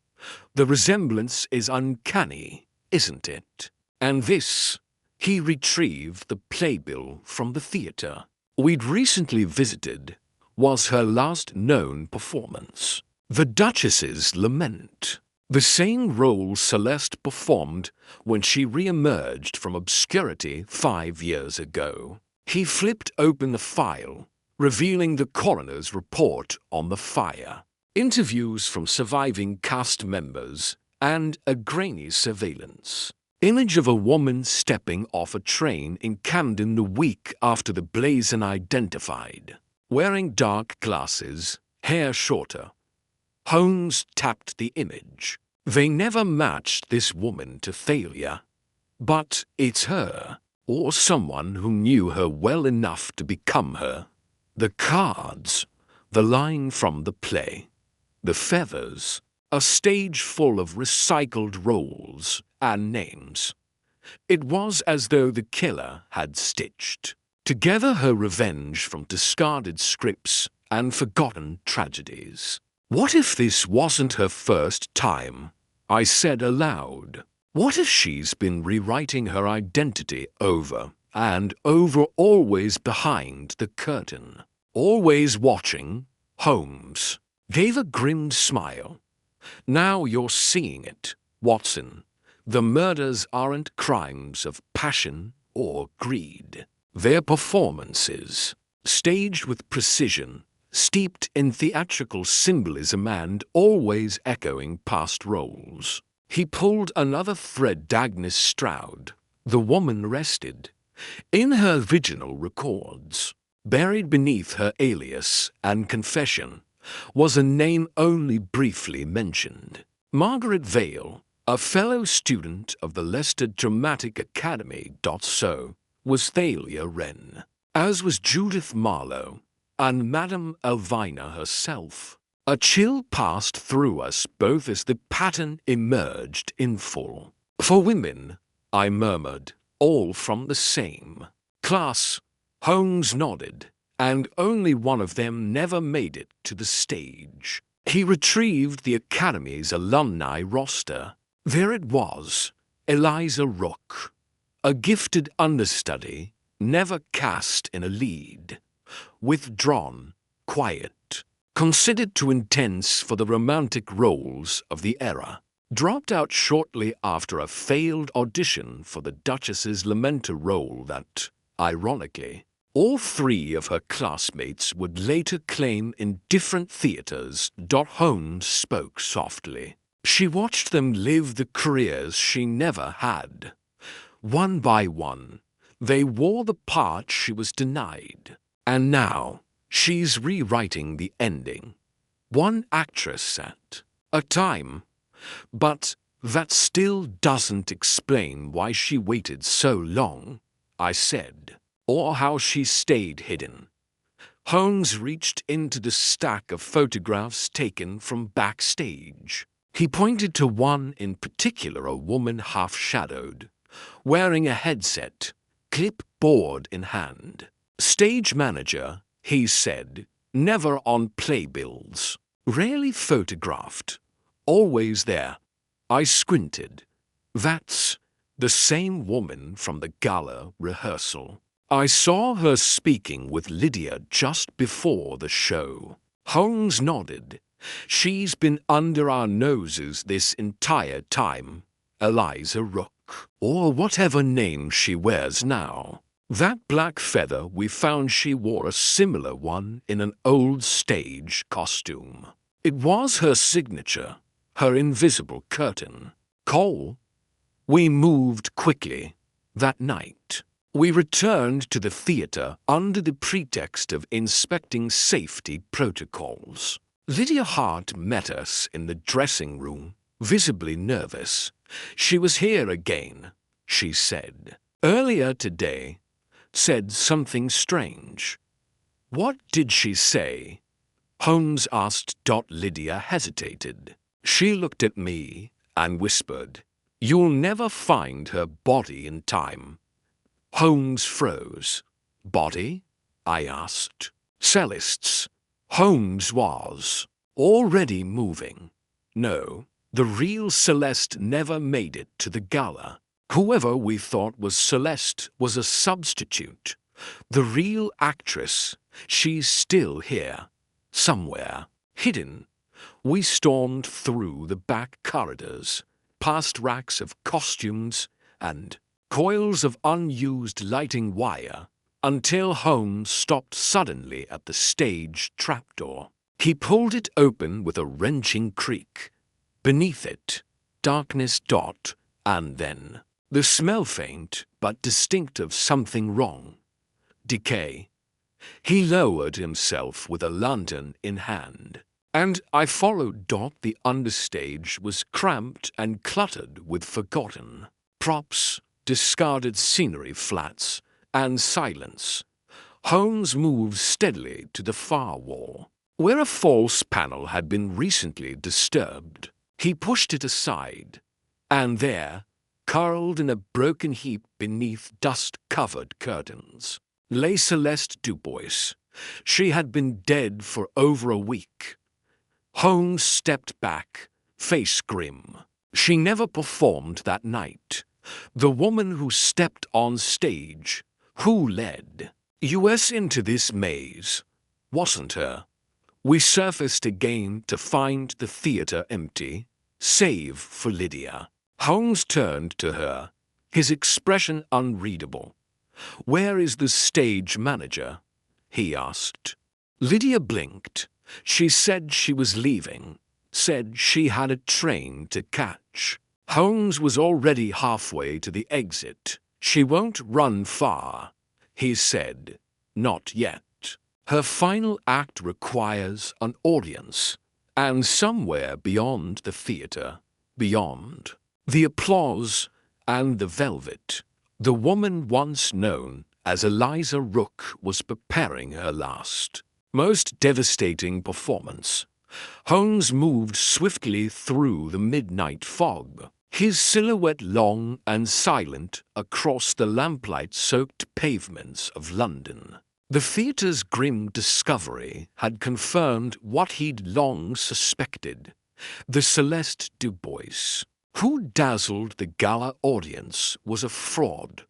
The resemblance is uncanny, isn't it? And this, he retrieved the playbill from the theatre we'd recently visited, was her last known performance. The Duchess's Lament, the same role Celeste performed when she re-emerged from obscurity 5 years ago. He flipped open the file, revealing the coroner's report on the fire, interviews from surviving cast members, and a grainy surveillance image of a woman stepping off a train in Camden the week after the blaze, identified, wearing dark glasses, hair shorter. Holmes tapped the image. They never matched this woman to Thalia, but it's her, or someone who knew her well enough to become her. The cards, the line from the play, the feathers, a stage full of recycled roles and names. It was as though the killer had stitched together her revenge from discarded scripts and forgotten tragedies. What if this wasn't her first time? I said aloud. What if she's been rewriting her identity over and over, always behind the curtain, always watching? Holmes gave a grim smile. Now you're seeing it, Watson. The murders aren't crimes of passion or greed. They're performances, staged with precision, steeped in theatrical symbolism and always echoing past roles. He pulled another thread. Agnes Stroud, the woman arrested. In her original records, buried beneath her alias and confession, was a name only briefly mentioned. Margaret Vale, a fellow student of the Leicester Dramatic Academy. So was Thalia Wren, as was Judith Marlowe and Madame Elvina herself. A chill passed through us both as the pattern emerged in full. For women, I murmured, all from the same class. Holmes nodded, and only one of them never made it to the stage. He retrieved the Academy's alumni roster. There it was, Eliza Rook, a gifted understudy, never cast in a lead, withdrawn, quiet, considered too intense for the romantic roles of the era, dropped out shortly after a failed audition for the Duchess's Lamenter role that, ironically, all 3 of her classmates would later claim in different theatres. Holmes spoke softly. She watched them live the careers she never had. One by one, they wore the part she was denied. And now, she's rewriting the ending. One actress at a time. But that still doesn't explain why she waited so long, I said, or how she stayed hidden. Holmes reached into the stack of photographs taken from backstage. He pointed to one in particular, a woman half-shadowed, wearing a headset, clipboard in hand. Stage manager, he said, never on playbills, rarely photographed, always there. I squinted. That's the same woman from the gala rehearsal. I saw her speaking with Lydia just before the show. Holmes nodded. She's been under our noses this entire time. Eliza Rook, or whatever name she wears now. That black feather, we found she wore a similar one in an old stage costume. It was her signature, her invisible curtain. Cole, we moved quickly that night. We returned to the theater under the pretext of inspecting safety protocols. Lydia Hart met us in the dressing room, visibly nervous. She was here again, she said. Earlier today, said something strange. What did she say? Holmes asked. Lydia hesitated. She looked at me and whispered, "You'll never find her body in time." Holmes froze. Body? I asked. Celeste's. Holmes was already moving. No, the real Celeste never made it to the gala. Whoever we thought was Celeste was a substitute. The real actress, she's still here, somewhere, hidden. We stormed through the back corridors, past racks of costumes and coils of unused lighting wire, until Holmes stopped suddenly at the stage trapdoor. He pulled it open with a wrenching creak. Beneath it, darkness. And then, the smell faint but distinct of something wrong. Decay. He lowered himself with a lantern in hand, and I followed. The understage was cramped and cluttered with forgotten props, discarded scenery flats, and silence. Holmes moved steadily to the far wall, where a false panel had been recently disturbed. He pushed it aside, and there, curled in a broken heap beneath dust-covered curtains, lay Celeste Dubois. She had been dead for over a week. Holmes stepped back, face grim. She never performed that night. The woman who stepped on stage, who led us into this maze, wasn't her. We surfaced again to find the theater empty, save for Lydia. Holmes turned to her, his expression unreadable. "Where is the stage manager?" he asked. Lydia blinked. She said she was leaving, said she had a train to catch. Holmes was already halfway to the exit. "She won't run far," he said. "Not yet. Her final act requires an audience, and somewhere beyond the theater, beyond the applause and the velvet, the woman once known as Eliza Rook was preparing her last, most devastating performance." Holmes moved swiftly through the midnight fog, his silhouette long and silent across the lamplight-soaked pavements of London. The theatre's grim discovery had confirmed what he'd long suspected. The Celeste Dubois, who dazzled the gala audience, was a fraud.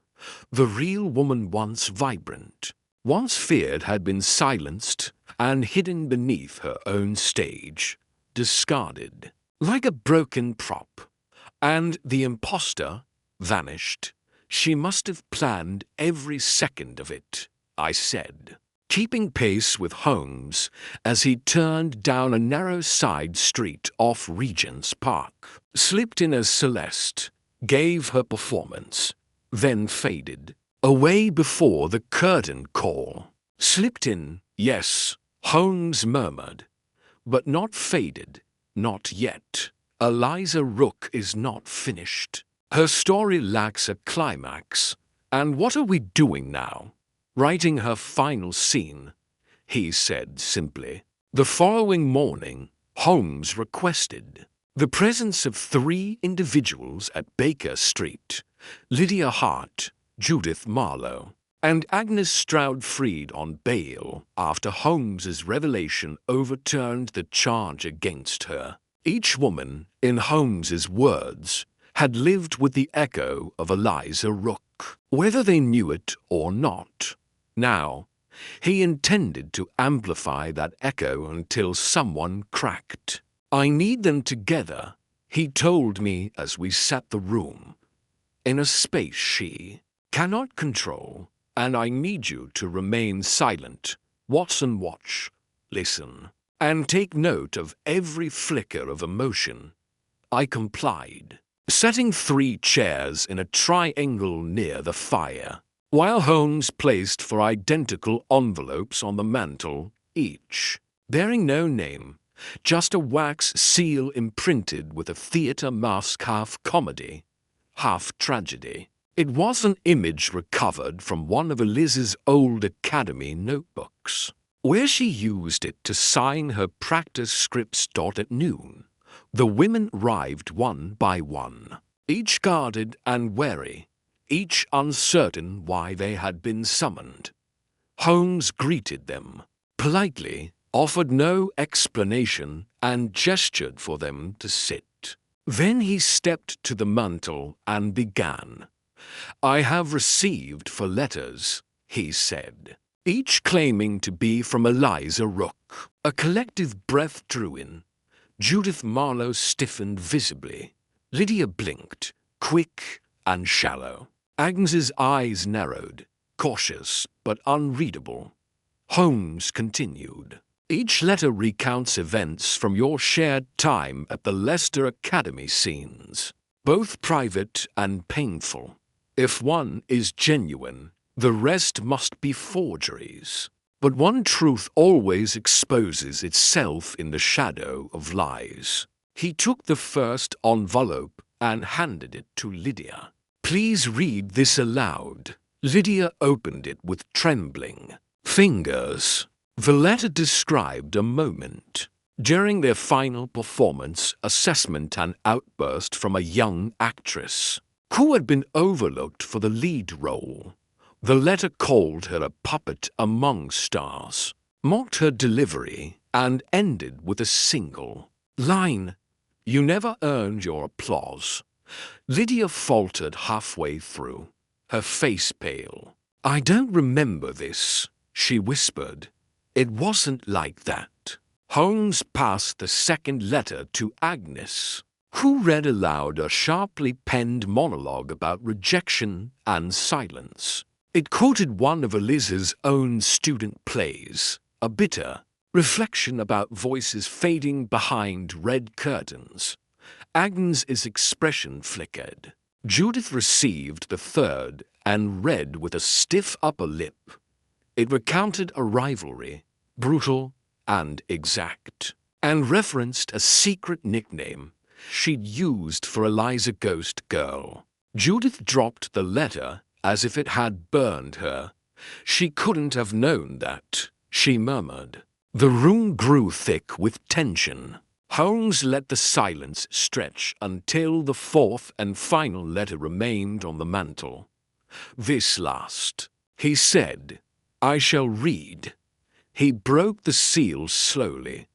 The real woman, once vibrant, once feared, had been silenced and hidden beneath her own stage, discarded like a broken prop. And the imposter vanished. She must have planned every second of it, I said, keeping pace with Holmes as he turned down a narrow side street off Regent's Park. Slipped in as Celeste, gave her performance, then faded away before the curtain call. Slipped in, yes, Holmes murmured, but not faded, not yet. Eliza Rook is not finished. Her story lacks a climax. And what are we doing now? Writing her final scene. he said simply. The following morning, Holmes requested the presence of 3 individuals at Baker Street: Lydia Hart, Judith Marlowe, and Agnes Stroud-Fried on bail after Holmes's revelation overturned the charge against her. Each woman, in Holmes's words, had lived with the echo of Eliza Rook, whether they knew it or not. Now, he intended to amplify that echo until someone cracked. I need them together, he told me as we sat the room, in a space she cannot control, and I need you to remain silent. Watson, watch, listen, and take note of every flicker of emotion. I complied, setting 3 chairs in a triangle near the fire, while Holmes placed 4 identical envelopes on the mantel, each bearing no name, just a wax seal imprinted with a theatre mask, half comedy, half tragedy. It was an image recovered from one of Eliz's old academy notebooks, where she used it to sign her practice scripts. At noon, the women arrived one by one, each guarded and wary, each uncertain why they had been summoned. Holmes greeted them politely, offered no explanation, and gestured for them to sit. Then he stepped to the mantel and began. I have received 4 letters, he said, each claiming to be from Eliza Rook. A collective breath drew in. Judith Marlowe stiffened visibly. Lydia blinked, quick and shallow. Agnes's eyes narrowed, cautious but unreadable. Holmes continued. Each letter recounts events from your shared time at the Leicester Academy scenes, both private and painful. If one is genuine, the rest must be forgeries. But one truth always exposes itself in the shadow of lies. He took the first envelope and handed it to Lydia. Please read this aloud. Lydia opened it with trembling fingers. The letter described a moment during their final performance assessment, an outburst from a young actress who had been overlooked for the lead role. The letter called her a puppet among stars, mocked her delivery, and ended with a single line, "You never earned your applause." Lydia faltered halfway through, her face pale. I don't remember this, she whispered. It wasn't like that. Holmes passed the second letter to Agnes, who read aloud a sharply penned monologue about rejection and silence. It quoted one of Eliz's own student plays, a bitter reflection about voices fading behind red curtains. Agnes's expression flickered. Judith received the third and read with a stiff upper lip. It recounted a rivalry, brutal and exact, and referenced a secret nickname she'd used for Eliza Ghost Girl. Judith dropped the letter as if it had burned her. She couldn't have known that, she murmured. The room grew thick with tension. Holmes let the silence stretch until the 4th and final letter remained on the mantel. This last, he said, I shall read. He broke the seal slowly,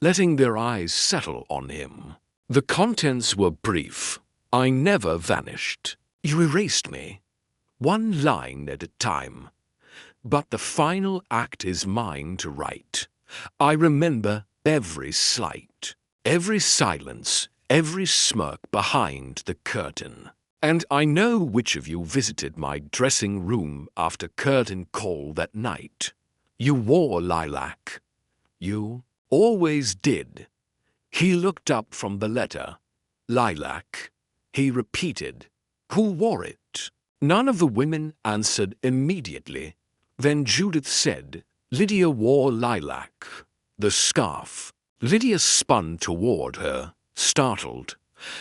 letting their eyes settle on him. The contents were brief. I never vanished. You erased me, one line at a time. But the final act is mine to write. I remember every slight, every silence, every smirk behind the curtain. And I know which of you visited my dressing room after curtain call that night. You wore lilac. You always did. He looked up from the letter. Lilac, he repeated. Who wore it? None of the women answered immediately. Then Judith said, Lydia wore lilac. The scarf. Lydia spun toward her, startled.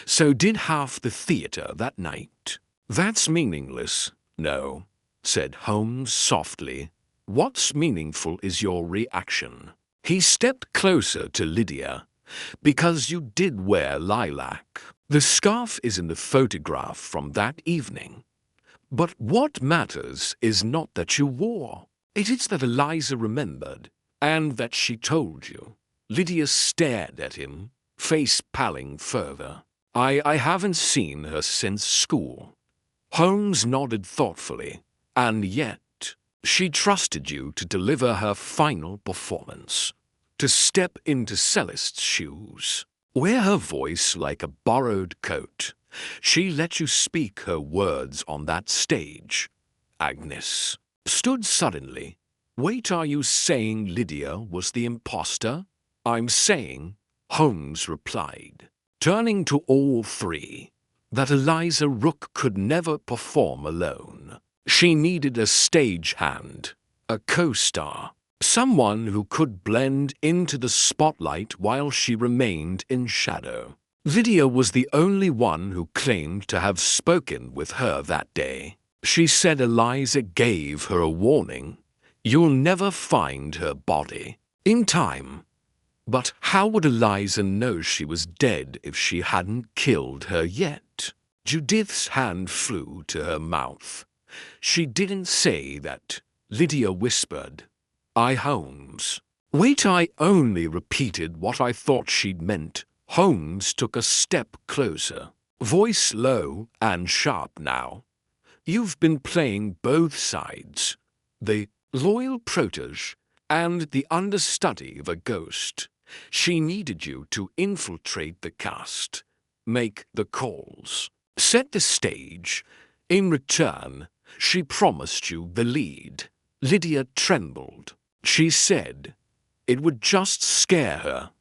So did half the theatre that night. That's meaningless. No, said Holmes softly. What's meaningful is your reaction. He stepped closer to Lydia. Because you did wear lilac. The scarf is in the photograph from that evening. But what matters is not that you wore. It is that Eliza remembered, and that she told you. Lydia stared at him, face paling further. I haven't seen her since school. Holmes nodded thoughtfully, and yet she trusted you to deliver her final performance, to step into Celeste's shoes, wear her voice like a borrowed coat. She let you speak her words on that stage. Agnes stood suddenly. Wait, are you saying Lydia was the impostor? I'm saying, Holmes replied, turning to all three, that Eliza Rook could never perform alone. She needed a stagehand, a co-star, someone who could blend into the spotlight while she remained in shadow. Lydia was the only one who claimed to have spoken with her that day. She said Eliza gave her a warning. You'll never find her body in time. But how would Eliza know she was dead if she hadn't killed her yet? Judith's hand flew to her mouth. She didn't say that. Lydia whispered, Holmes. Wait, I only repeated what I thought she'd meant. Holmes took a step closer, voice low and sharp now. You've been playing both sides, the loyal protege and the understudy of a ghost. She needed you to infiltrate the cast, make the calls, set the stage. In return, she promised you the lead. Lydia trembled. She said it would just scare her,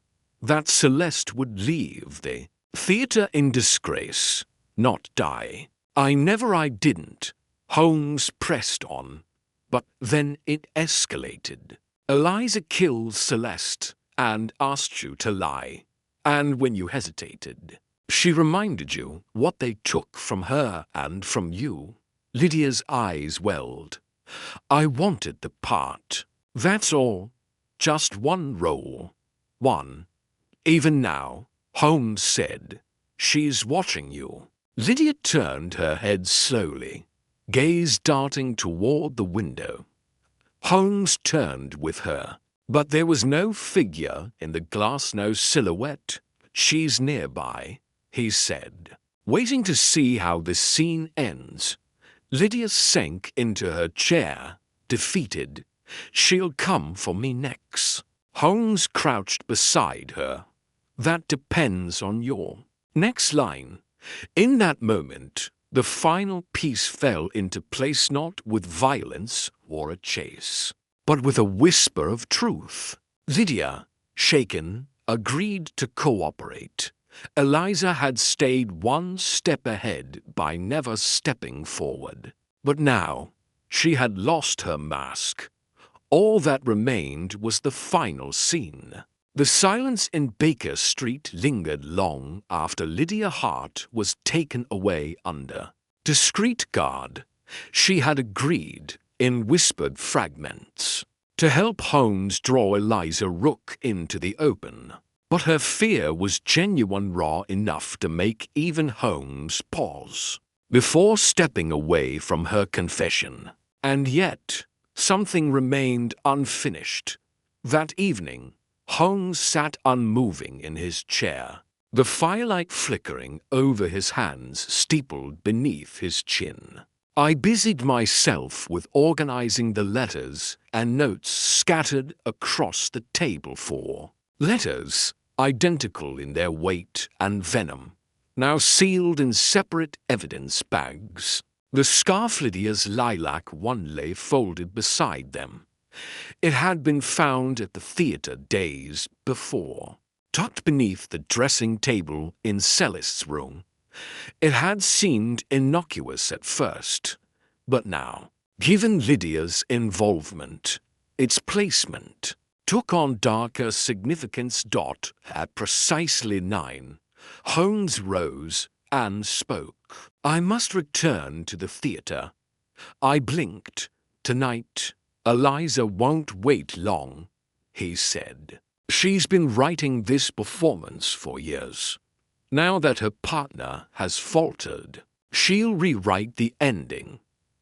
that Celeste would leave the theater in disgrace, not die. I didn't. Holmes pressed on, but then it escalated. Eliza killed Celeste and asked you to lie, and when you hesitated, she reminded you what they took from her and from you. Lydia's eyes welled. I wanted the part. That's all. Just one role. One. Even now, Holmes said, she's watching you. Lydia turned her head slowly, gaze darting toward the window. Holmes turned with her, but there was no figure in the glass, no silhouette. She's nearby, he said, waiting to see how this scene ends. Lydia sank into her chair, defeated. She'll come for me next. Holmes crouched beside her. That depends on your next line. In that moment, the final piece fell into place, not with violence or a chase, but with a whisper of truth. Lydia, shaken, agreed to cooperate. Eliza had stayed one step ahead by never stepping forward. But now, she had lost her mask. All that remained was the final scene. The silence in Baker Street lingered long after Lydia Hart was taken away under discreet guard. She had agreed, in whispered fragments, to help Holmes draw Eliza Rook into the open. But her fear was genuine, raw enough to make even Holmes pause before stepping away from her confession. And yet, something remained unfinished. That evening, Holmes sat unmoving in his chair, the firelight flickering over his hands steepled beneath his chin. I busied myself with organizing the letters and notes scattered across the table. 4 letters, identical in their weight and venom, now sealed in separate evidence bags. The scarf, Lydia's lilac one, lay folded beside them. It had been found at the theater days before, tucked beneath the dressing table in Celeste's room. It had seemed innocuous at first, but now, given Lydia's involvement, its placement took on darker significance. At precisely 9, Holmes rose and spoke. I must return to the theater. I blinked. Tonight, "Eliza won't wait long," he said. "She's been writing this performance for years. Now that her partner has faltered, she'll rewrite the ending."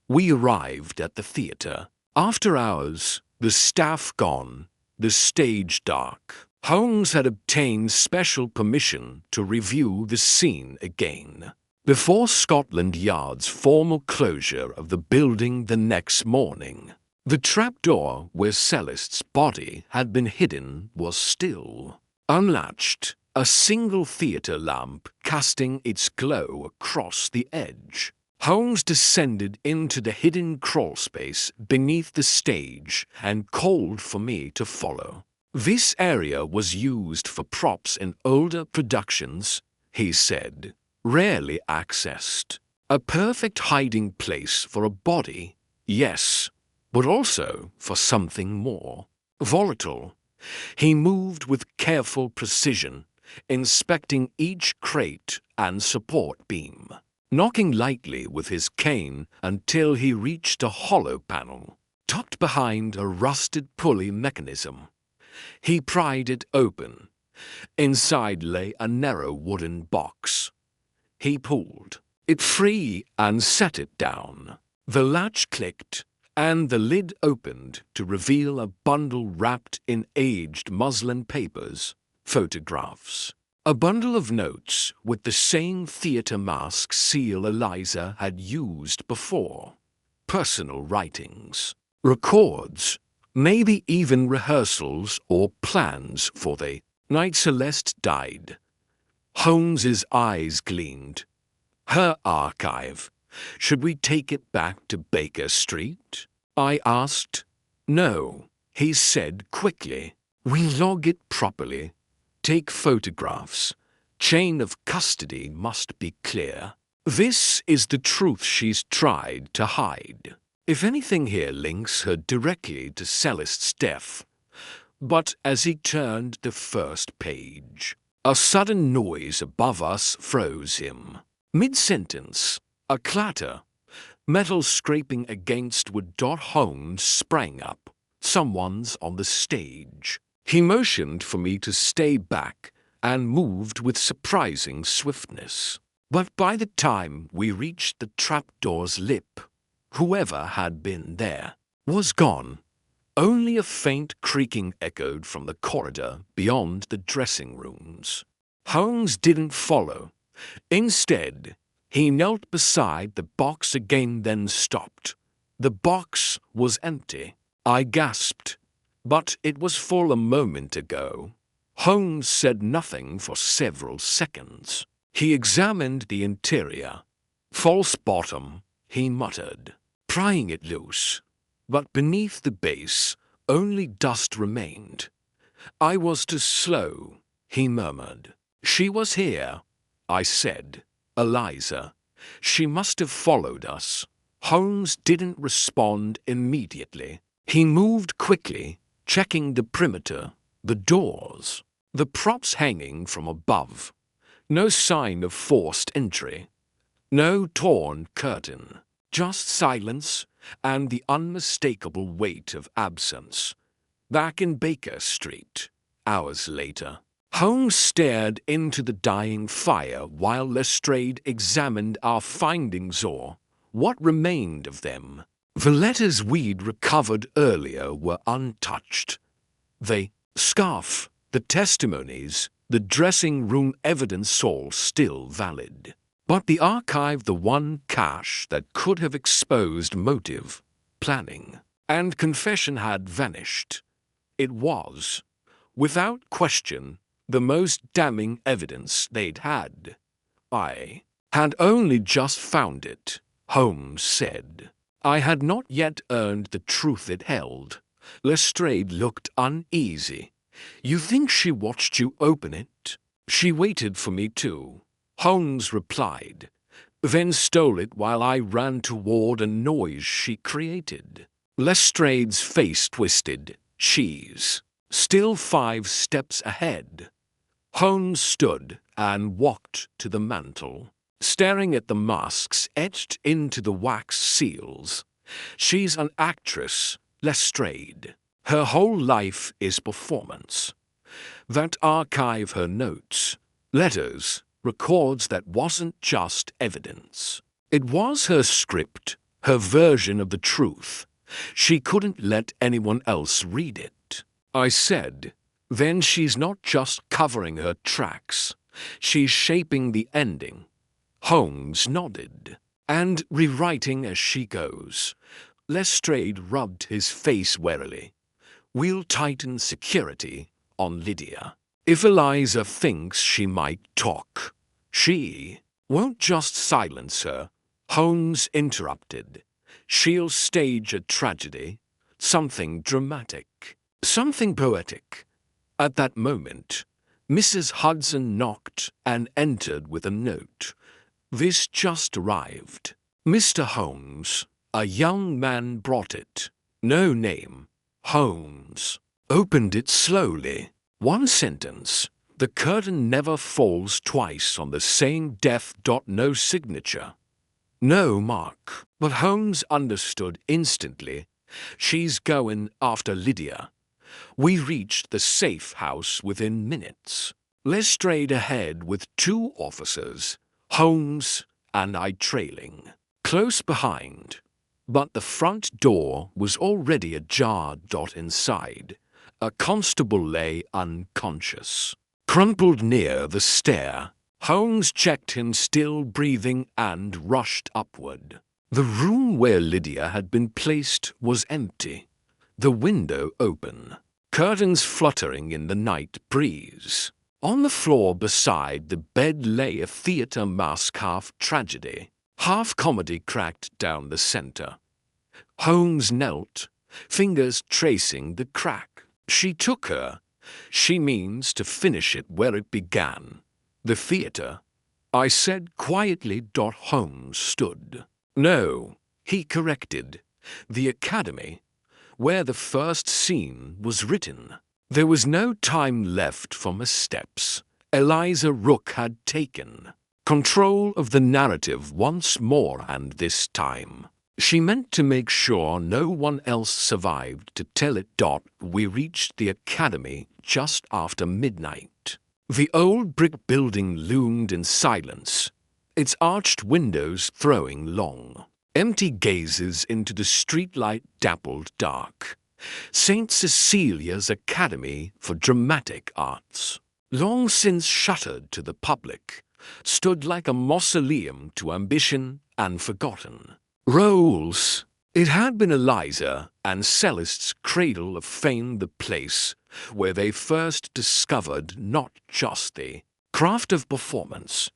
We arrived at the theatre. After hours, the staff gone, the stage dark. Holmes had obtained special permission to review the scene again before Scotland Yard's formal closure of the building the next morning. The trapdoor where Celeste's body had been hidden was still unlatched, a single theatre lamp casting its glow across the edge. Holmes descended into the hidden crawlspace beneath the stage and called for me to follow. "This area was used for props in older productions," he said, "rarely accessed. A perfect hiding place for a body, yes, but also for something more volatile." He moved with careful precision, inspecting each crate and support beam, knocking lightly with his cane until he reached a hollow panel, tucked behind a rusted pulley mechanism. He pried it open. Inside lay a narrow wooden box. He pulled it free and set it down. The latch clicked, and the lid opened to reveal a bundle wrapped in aged muslin papers, photographs. A bundle of notes with the same theatre mask seal Eliza had used before. Personal writings, records, maybe even rehearsals or plans for the night Celeste died. Holmes's eyes gleamed. Her archive. Should we take it back to Baker Street? I asked. "No," he said quickly. "We log it properly. Take photographs. Chain of custody must be clear. This is the truth she's tried to hide. If anything here links her directly to Celeste's death." But as he turned the first page, a sudden noise above us froze him. Mid-sentence, a clatter, metal scraping against wood. Holmes sprang up. Someone's on the stage. He motioned for me to stay back and moved with surprising swiftness. But by the time we reached the trapdoor's lip, whoever had been there was gone. Only a faint creaking echoed from the corridor beyond the dressing rooms. Holmes didn't follow. Instead, he knelt beside the box again, then stopped. The box was empty. I gasped. But it was full a moment ago. Holmes said nothing for several seconds. He examined the interior. "False bottom," he muttered, prying it loose. But beneath the base, only dust remained. "I was too slow," he murmured. "She was here," I said. "Eliza. She must have followed us." Holmes didn't respond immediately. He moved quickly, checking the perimeter, the doors, the props hanging from above. No sign of forced entry. No torn curtain. Just silence and the unmistakable weight of absence. Back in Baker Street, hours later, Holmes stared into the dying fire while Lestrade examined our findings, or what remained of them. The letters we'd recovered earlier were untouched. The scarf, the testimonies, the dressing room evidence, all still valid. But the archive, the one cache that could have exposed motive, planning, and confession, had vanished. It was, without question, the most damning evidence they'd had. "I had only just found it," Holmes said. "I had not yet earned the truth it held." Lestrade looked uneasy. "You think she watched you open it?" "She waited for me too," Holmes replied, "then stole it while I ran toward a noise she created." Lestrade's face twisted. "She's still 5 steps ahead." Holmes stood and walked to the mantel, staring at the masks etched into the wax seals. "She's an actress, Lestrade. Her whole life is performance. That archive her notes, letters, records that wasn't just evidence. It was her script, her version of the truth. She couldn't let anyone else read it. I said, then she's not just covering her tracks. She's shaping the ending. Holmes nodded. And rewriting as she goes. Lestrade rubbed his face warily. We'll tighten security on Lydia. If Eliza thinks she might talk, she won't just silence her. Holmes interrupted. She'll stage a tragedy, something dramatic, something poetic. At that moment, Mrs. Hudson knocked and entered with a note. This just arrived. Mr. Holmes, a young man brought it. No name. Holmes. Opened it slowly. One sentence. The curtain never falls twice on the same death. No signature. No mark. But Holmes understood instantly. She's going after Lydia. We reached the safe house within minutes. Lestrade ahead with 2 officers. Holmes and I trailing, close behind, but the front door was already ajar. Inside, a constable lay unconscious, crumpled near the stair. Holmes checked him still breathing and rushed upward. The room where Lydia had been placed was empty, the window open, curtains fluttering in the night breeze. On the floor beside the bed lay a theatre mask, half tragedy, half comedy cracked down the center. Holmes knelt, fingers tracing the crack. She took her. She means to finish it where it began. The theatre, I said quietly. Holmes stood. No, he corrected. The Academy, where the first scene was written. There was no time left for missteps. Eliza Rook had taken control of the narrative once more, and this time she meant to make sure no one else survived to tell it. We reached the Academy just after midnight. The old brick building loomed in silence, its arched windows throwing long, empty gazes into the streetlight dappled dark. St. Cecilia's Academy for Dramatic Arts, long since shuttered to the public, stood like a mausoleum to ambition and forgotten roles. It had been Eliza and Celeste's cradle of fame, the place where they first discovered not just the craft of performance,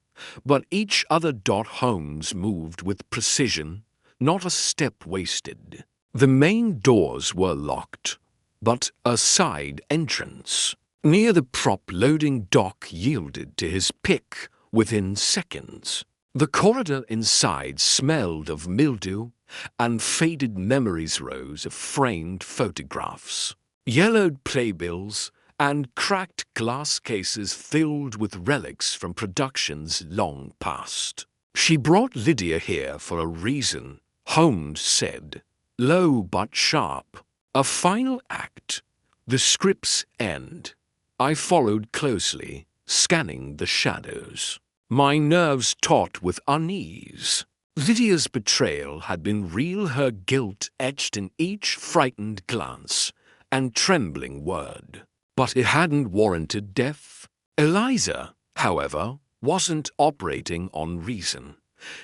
but each other. Holmes moved with precision, not a step wasted. The main doors were locked, but a side entrance near the prop-loading dock yielded to his pick within seconds. The corridor inside smelled of mildew and faded memories, rows of framed photographs, yellowed playbills, and cracked glass cases filled with relics from productions long past. She brought Lydia here for a reason, Holmes said, low but sharp. A final act. The script's end. I followed closely, scanning the shadows, my nerves taut with unease. Lydia's betrayal had been real, her guilt etched in each frightened glance and trembling word. But it hadn't warranted death. Eliza, however, wasn't operating on reason.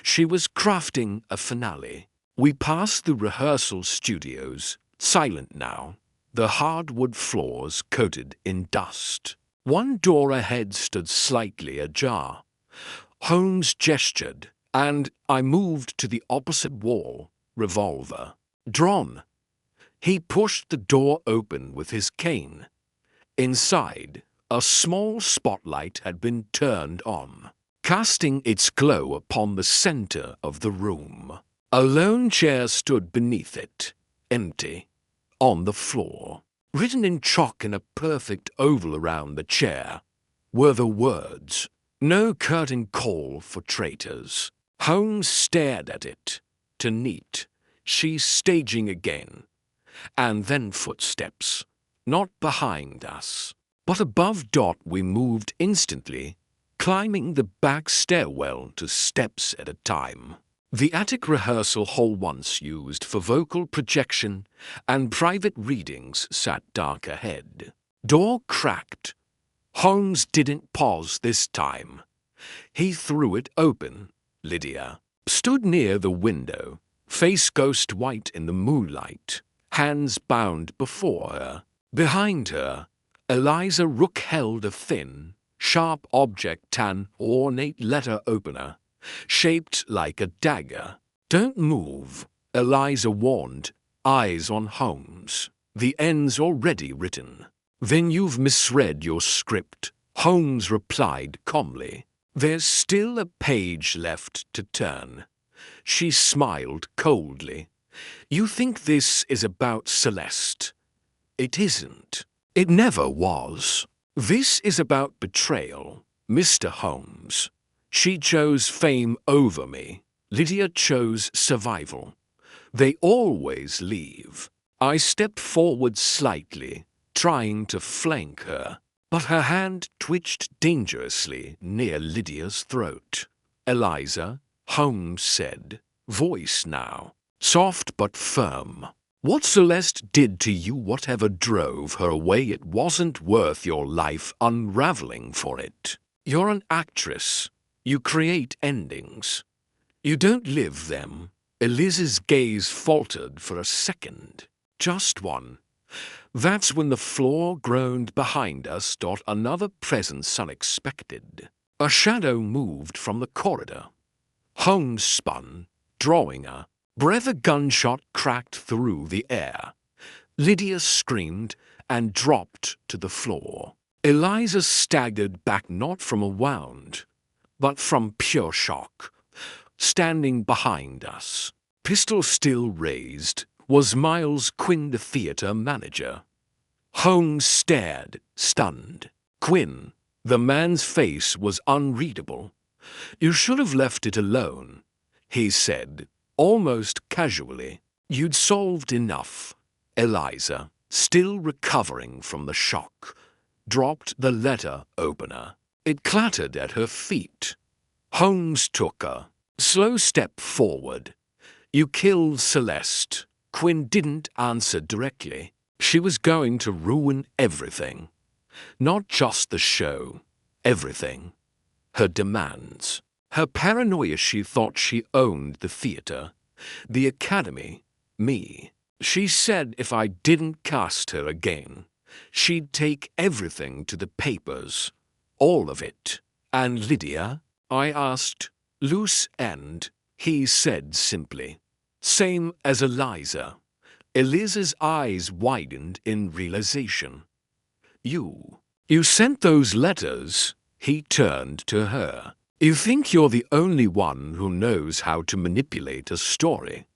She was crafting a finale. We passed the rehearsal studios, silent now, the hardwood floors coated in dust. One door ahead stood slightly ajar. Holmes gestured, and I moved to the opposite wall, revolver drawn. He pushed the door open with his cane. Inside, a small spotlight had been turned on, casting its glow upon the center of the room. A lone chair stood beneath it, empty, on the floor. Written in chalk in a perfect oval around the chair were the words, "No curtain call for traitors." Holmes stared at it. To Neat, she's staging again. and then footsteps, not behind us, but above Dot. We moved instantly, climbing the back stairwell 2 steps at a time. The attic rehearsal hall once used for vocal projection and private readings sat dark ahead. Door cracked. Holmes didn't pause this time. He threw it open. Lydia stood near the window, face ghost white in the moonlight, hands bound before her. Behind her, Eliza Rook held a thin, sharp object, an ornate letter opener, shaped like a dagger. "Don't move," Eliza warned, eyes on Holmes. "The end's already written." "Then you've misread your script," Holmes replied calmly. "There's still a page left to turn." She smiled coldly. "You think this is about Celeste? It isn't. It never was. This is about betrayal, Mr. Holmes. She chose fame over me. Lydia chose survival. They always leave." I stepped forward slightly, trying to flank her, but her hand twitched dangerously near Lydia's throat. "Eliza," Holmes said, voice now soft but firm. "What Celeste did to you, whatever drove her away, it wasn't worth your life unraveling for it. You're an actress. You create endings. You don't live them." Eliza's gaze faltered for a second. Just one. That's when the floor groaned behind us. Another presence unexpected. A shadow moved from the corridor. Holmes spun, drawing her. Breath. A gunshot cracked through the air. Lydia screamed and dropped to the floor. Eliza staggered back, not from a wound, but from pure shock. Standing behind us, pistol still raised, was Miles Quinn, the theater manager. Holmes stared, stunned. "Quinn." The man's face was unreadable. "You should have left it alone," he said, almost casually. "You'd solved enough." Eliza, still recovering from the shock, dropped the letter opener. It clattered at her feet. Holmes took a slow step forward. "You killed Celeste." Quinn didn't answer directly. She was going to ruin everything. Not just the show. Everything. Her demands. Her paranoia. She thought she owned the theater, the academy, me. She said if I didn't cast her again, she'd take everything to the papers. All of it. "And Lydia?" I asked. "Loose end," he said simply. "Same as Eliza." Eliza's eyes widened in realization. You sent those letters?" He turned to her. "You think you're the only one who knows how to manipulate a story.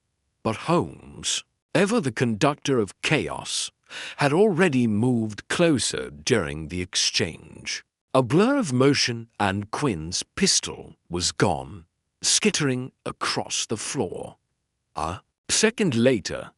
But Holmes, ever the conductor of chaos, had already moved closer during the exchange." A blur of motion and Quinn's pistol was gone, skittering across the floor. A second later,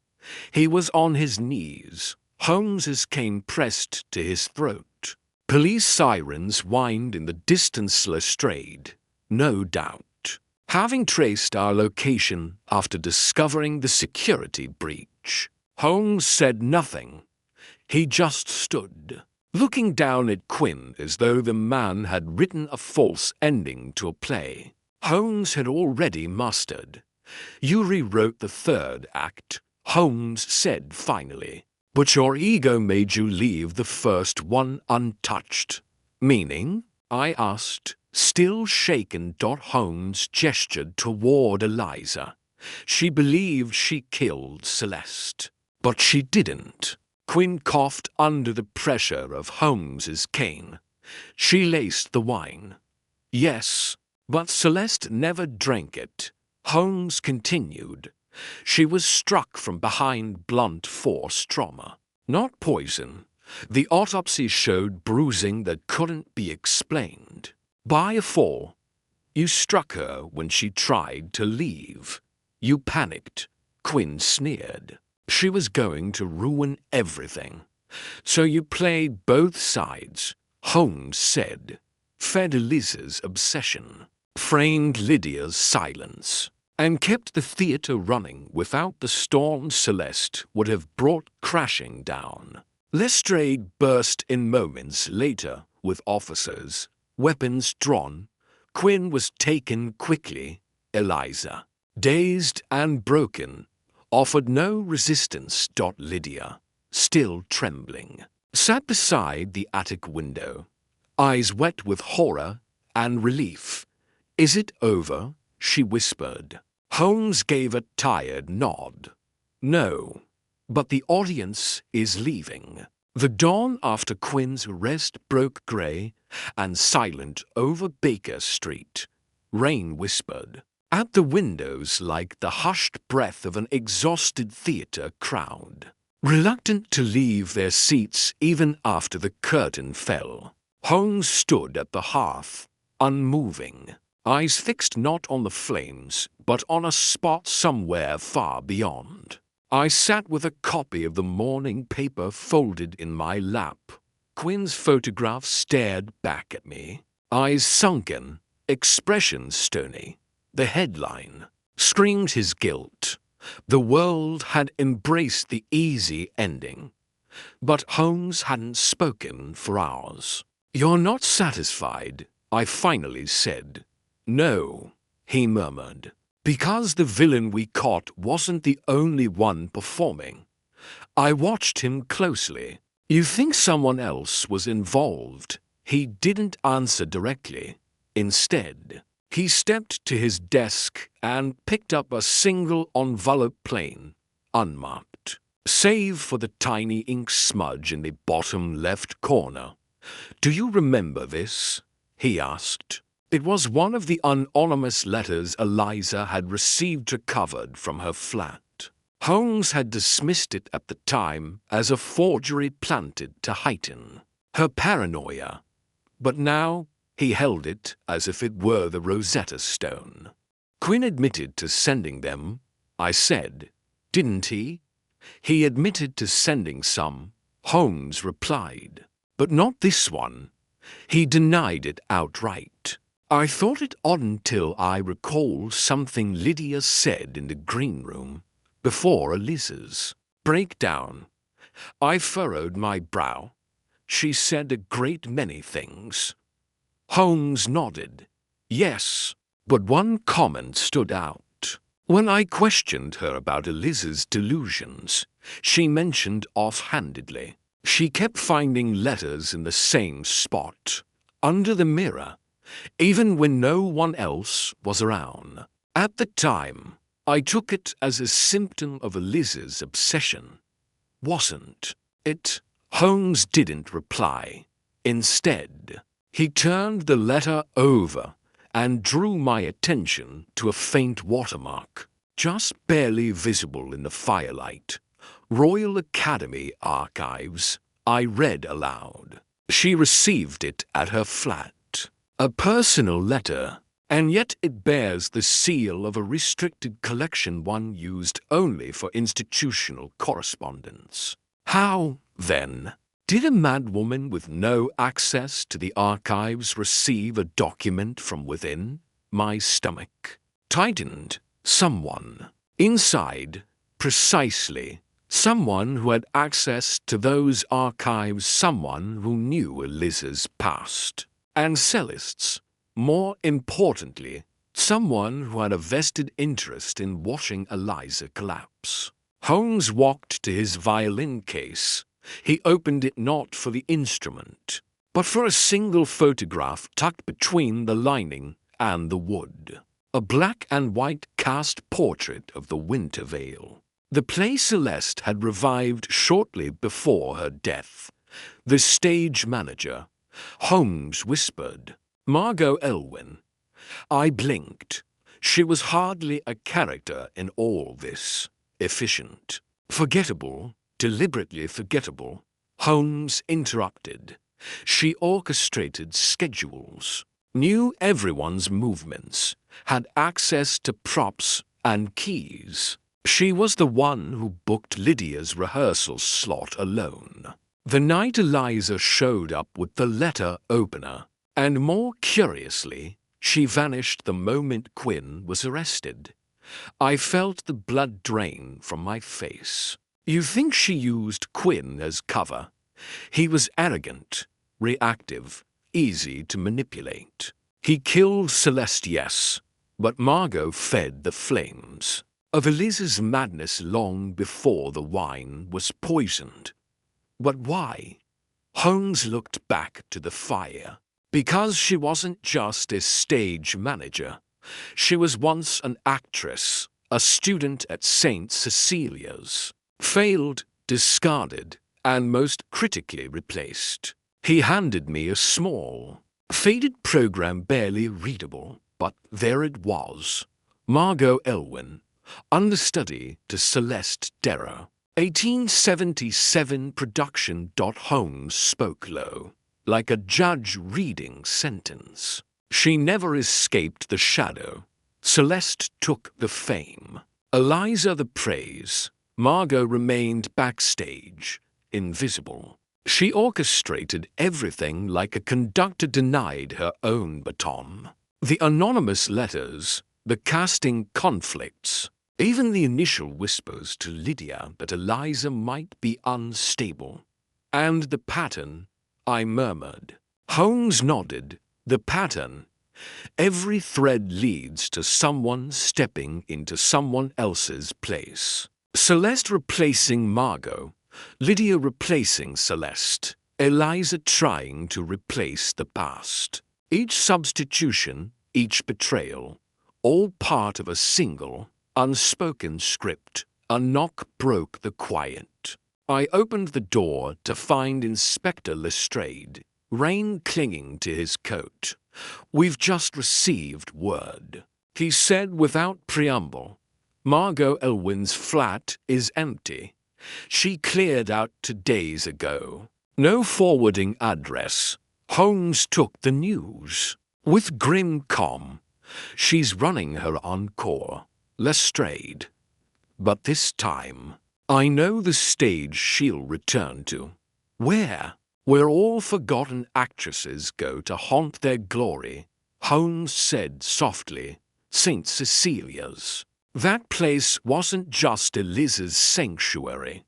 he was on his knees, Holmes's cane pressed to his throat. Police sirens whined in the distance. Lestrade, no doubt, having traced our location after discovering the security breach. Holmes said nothing. He just stood, looking down at Quinn as though the man had written a false ending to a play Holmes had already mastered. "You rewrote the third act," Holmes said finally, "but your ego made you leave the first one untouched." "Meaning?" I asked, still shaken. Holmes gestured toward Eliza. "She believed she killed Celeste, but she didn't." Quinn coughed under the pressure of Holmes's cane. "She laced the wine." "Yes, but Celeste never drank it," Holmes continued. "She was struck from behind, blunt force trauma, not poison. The autopsy showed bruising that couldn't be explained by a fall. You struck her when she tried to leave. You panicked," Quinn sneered. She was going to ruin everything. So you played both sides, Holmes said, fed Eliza's obsession, framed Lydia's silence, and kept the theatre running without the storm Celeste would have brought crashing down. Lestrade burst in moments later with officers, weapons drawn. Quinn was taken quickly. Eliza, dazed and broken, offered no resistance. Lydia, still trembling, sat beside the attic window, eyes wet with horror and relief. "Is it over?" she whispered. Holmes gave a tired nod. "No, but the audience is leaving." The dawn after Quinn's arrest broke grey and silent over Baker Street. Rain whispered at the windows like the hushed breath of an exhausted theatre crowd, reluctant to leave their seats even after the curtain fell. Holmes stood at the hearth, unmoving, eyes fixed not on the flames, but on a spot somewhere far beyond. I sat with a copy of the morning paper folded in my lap. Quinn's photograph stared back at me, eyes sunken, expression stony. The headline screamed his guilt. The world had embraced the easy ending, but Holmes hadn't spoken for hours. "You're not satisfied," I finally said. "No," he murmured, "because the villain we caught wasn't the only one performing." I watched him closely. "You think someone else was involved?" He didn't answer directly. Instead, he stepped to his desk and picked up a single envelope plain, unmarked, save for the tiny ink smudge in the bottom left corner. "Do you remember this?" he asked. It was one of the anonymous letters Eliza had received recovered from her flat. Holmes had dismissed it at the time as a forgery planted to heighten her paranoia, but now he held it as if it were the Rosetta Stone. "Quinn admitted to sending them," I said. "Didn't he?" "He admitted to sending some," Holmes replied, "but not this one. He denied it outright." I thought it odd until I recalled something Lydia said in the green room before Eliza's breakdown. I furrowed my brow. "She said a great many things." Holmes nodded. "Yes, but one comment stood out. When I questioned her about Eliza's delusions, she mentioned offhandedly she kept finding letters in the same spot, under the mirror, even when no one else was around. At the time, I took it as a symptom of Eliza's obsession. Wasn't it?" Holmes didn't reply. Instead, he turned the letter over and drew my attention to a faint watermark, just barely visible in the firelight. "Royal Academy Archives," I read aloud. She received it at her flat. A personal letter, and yet it bears the seal of a restricted collection, one used only for institutional correspondence. How, then, did a madwoman with no access to the archives receive a document from within? My stomach tightened. Someone inside, precisely. Someone who had access to those archives, someone who knew Eliza's past. And Celeste's, more importantly, someone who had a vested interest in watching Eliza collapse. Holmes walked to his violin case. He opened it not for the instrument, but for a single photograph tucked between the lining and the wood. A black and white cast portrait of the Winter Vale, the play Celeste had revived shortly before her death. The stage manager, Holmes whispered, "Margot Elwyn." I blinked. She was hardly a character in all this. Efficient, forgettable, deliberately forgettable. Holmes interrupted. She orchestrated schedules, knew everyone's movements, had access to props and keys. She was the one who booked Lydia's rehearsal slot alone. The night Eliza showed up with the letter opener, and more curiously, she vanished the moment Quinn was arrested. I felt the blood drain from my face. You think she used Quinn as cover? He was arrogant, reactive, easy to manipulate. He killed Celeste, yes, but Margot fed the flames of Eliza's madness long before the wine was poisoned. But why? Holmes looked back to the fire. Because she wasn't just a stage manager. She was once an actress, a student at St. Cecilia's. Failed, discarded, and most critically replaced. He handed me a small, faded program barely readable, but there it was. Margot Elwyn, understudy to Celeste Darrow. 1877 production. Holmes spoke low, like a judge reading sentence. She never escaped the shadow. Celeste took the fame, Eliza the praise. Margot remained backstage, invisible. She orchestrated everything like a conductor denied her own baton. The anonymous letters, the casting conflicts, even the initial whispers to Lydia that Eliza might be unstable. And the pattern, I murmured. Holmes nodded. The pattern. Every thread leads to someone stepping into someone else's place. Celeste replacing Margot, Lydia replacing Celeste, Eliza trying to replace the past. Each substitution, each betrayal, all part of a single, unspoken script. A knock broke the quiet. I opened the door to find Inspector Lestrade, rain clinging to his coat. "We've just received word," he said without preamble. "Margot Elwyn's flat is empty. She cleared out 2 days ago. No forwarding address." Holmes took the news. With grim calm, "She's running her encore, Lestrade. But this time, I know the stage she'll return to. Where? Where all forgotten actresses go to haunt their glory," Holmes said softly. "St. Cecilia's." That place wasn't just Eliza's sanctuary.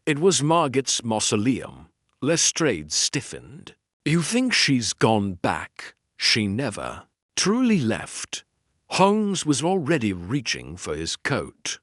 It was Margot's mausoleum. Lestrade stiffened. "You think she's gone back? She never truly left." Holmes was already reaching for his coat.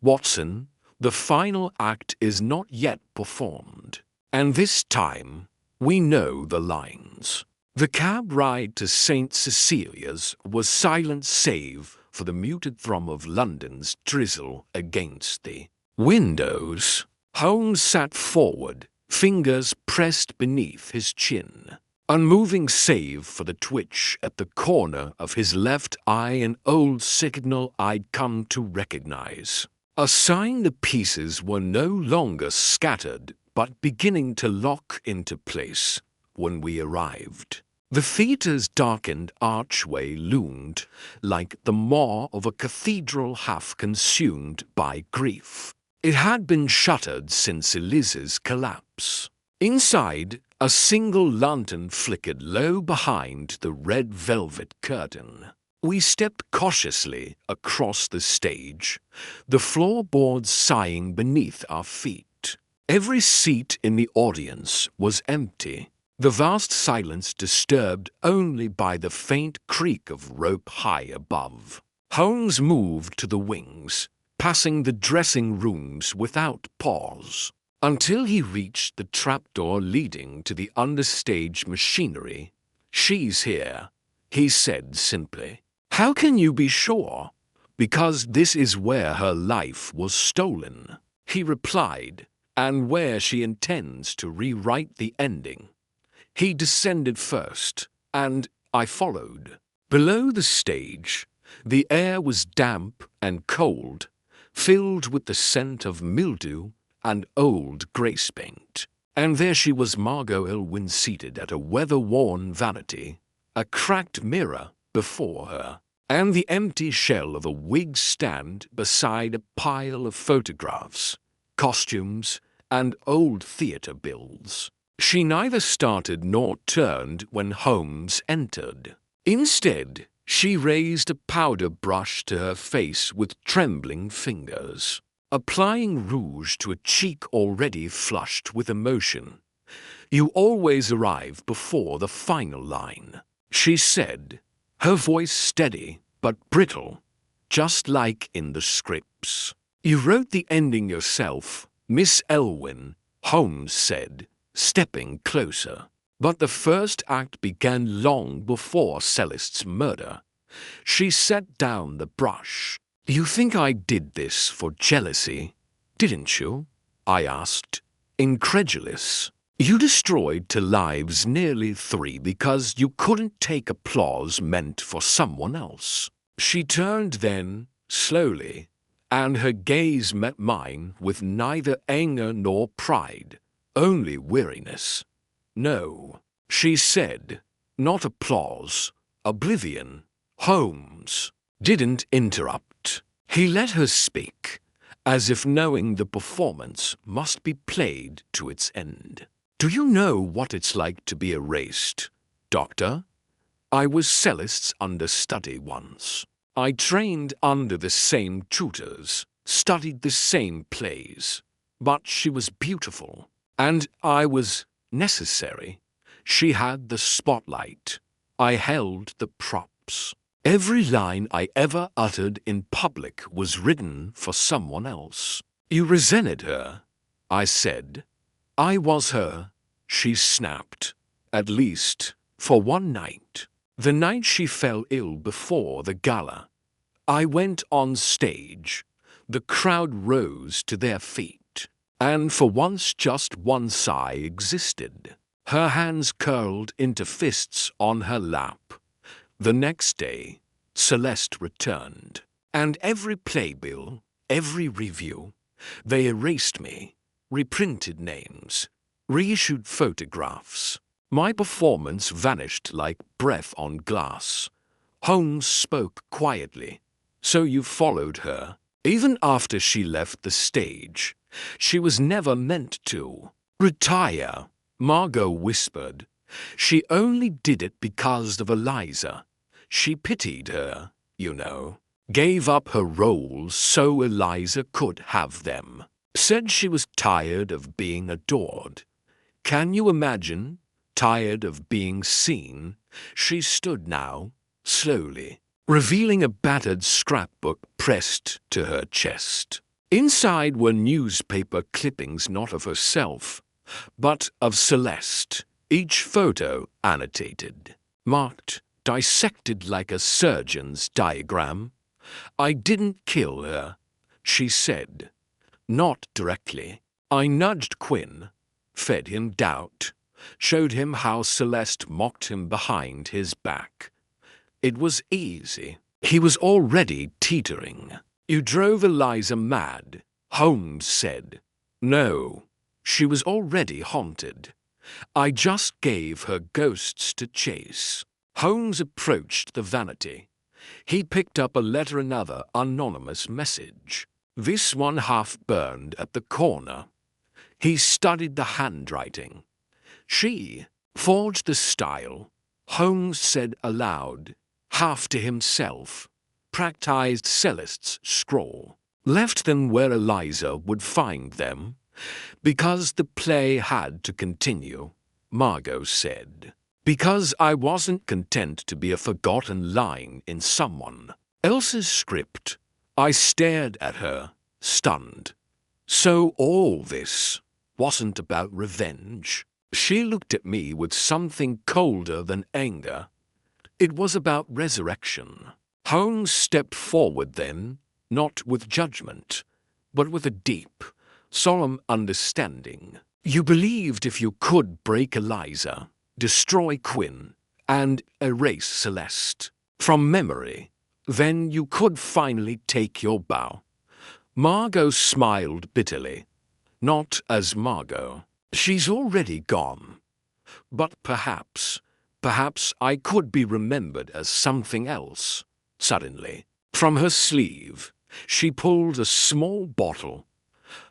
"Watson, the final act is not yet performed. And this time, we know the lines." The cab ride to St. Cecilia's was silent save for the muted thrum of London's drizzle against the windows. Holmes sat forward, fingers pressed beneath his chin. Unmoving save for the twitch at the corner of his left eye, an old signal I'd come to recognize. A sign the pieces were no longer scattered, but beginning to lock into place when we arrived. The theatre's darkened archway loomed like the maw of a cathedral half consumed by grief. It had been shuttered since Eliza's collapse. Inside, a single lantern flickered low behind the red velvet curtain. We stepped cautiously across the stage, the floorboards sighing beneath our feet. Every seat in the audience was empty, the vast silence disturbed only by the faint creak of rope high above. Holmes moved to the wings, passing the dressing rooms without pause, until he reached the trapdoor leading to the understage machinery. "She's here," he said simply. "How can you be sure?" "Because this is where her life was stolen," he replied, "and where she intends to rewrite the ending." He descended first, and I followed. Below the stage, the air was damp and cold, filled with the scent of mildew and old grease paint. And there she was, Margot Elwyn, seated at a weather-worn vanity, a cracked mirror before her. and the empty shell of a wig stand beside a pile of photographs, costumes, and old theatre bills. She neither started nor turned when Holmes entered. Instead, she raised a powder brush to her face with trembling fingers, applying rouge to a cheek already flushed with emotion. "You always arrive before the final line," she said, her voice steady but brittle, just like in the scripts. "You wrote the ending yourself, Miss Elwyn," Holmes said, stepping closer. "But the first act began long before Celeste's murder." She set down the brush. "You think I did this for jealousy, didn't you?" I asked, incredulous. "You destroyed 2 lives, nearly 3, because you couldn't take applause meant for someone else." She turned then, slowly, and her gaze met mine with neither anger nor pride, only weariness. "No," she said, "not applause, oblivion." Holmes didn't interrupt. He let her speak, as if knowing the performance must be played to its end. "Do you know what it's like to be erased, Doctor? I was Celeste's understudy once. I trained under the same tutors, studied the same plays, but she was beautiful, and I was necessary. She had the spotlight. I held the props. Every line I ever uttered in public was written for someone else." "You resented her," I said. "I was her," she snapped, "at least for one night. The night she fell ill before the gala. I went on stage. The crowd rose to their feet, and for once just one sigh existed." Her hands curled into fists on her lap. "The next day, Celeste returned, and every playbill, every review, they erased me, reprinted names, reissued photographs. My performance vanished like breath on glass." Holmes spoke quietly. "So you followed her, even after she left the stage. She was never meant to." "Retire," Margot whispered. "She only did it because of Eliza. She pitied her, you know. Gave up her roles so Eliza could have them. Said she was tired of being adored. Can you imagine? Tired of being seen." She stood now, slowly, revealing a battered scrapbook pressed to her chest. Inside were newspaper clippings not of herself, but of Celeste, each photo annotated, marked, dissected like a surgeon's diagram. "I didn't kill her," she said. "Not directly. I nudged Quinn, fed him doubt, showed him how Celeste mocked him behind his back. It was easy. He was already teetering." "You drove Eliza mad," Holmes said. "No, she was already haunted. I just gave her ghosts to chase." Holmes approached the vanity. He picked up a letter, another anonymous message. This one half burned at the corner. He studied the handwriting. "She forged the style," Holmes said aloud, half to himself. "Practiced Celeste's scrawl. Left them where Eliza would find them, because the play had to continue," Margot said. "Because I wasn't content to be a forgotten line in someone else's script." I stared at her, stunned. "So all this wasn't about revenge?" She looked at me with something colder than anger. "It was about resurrection." Holmes stepped forward then, not with judgment, but with a deep, solemn understanding. "You believed if you could break Eliza, destroy Quinn, and erase Celeste from memory, then you could finally take your bow." Margot smiled bitterly. "Not as Margot. She's already gone. But perhaps I could be remembered as something else. Suddenly, from her sleeve, she pulled a small bottle.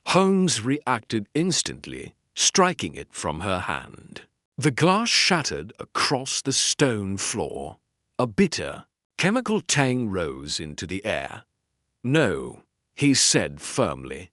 Holmes reacted instantly, striking it from her hand. The glass shattered across the stone floor. A bitter, chemical tang rose into the air. "No," he said firmly.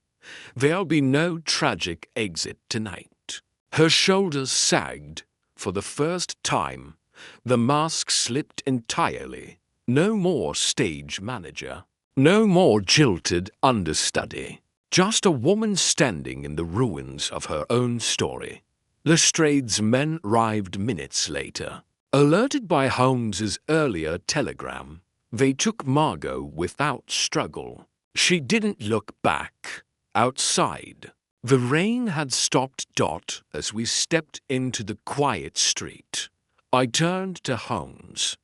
"There'll be no tragic exit tonight." Her shoulders sagged. For the first time, the mask slipped entirely. No more stage manager. No more jilted understudy. Just a woman standing in the ruins of her own story. Lestrade's men arrived minutes later. Alerted by Holmes's earlier telegram, they took Margot without struggle. She didn't look back. Outside, the rain had stopped as we stepped into the quiet street. I turned to Holmes.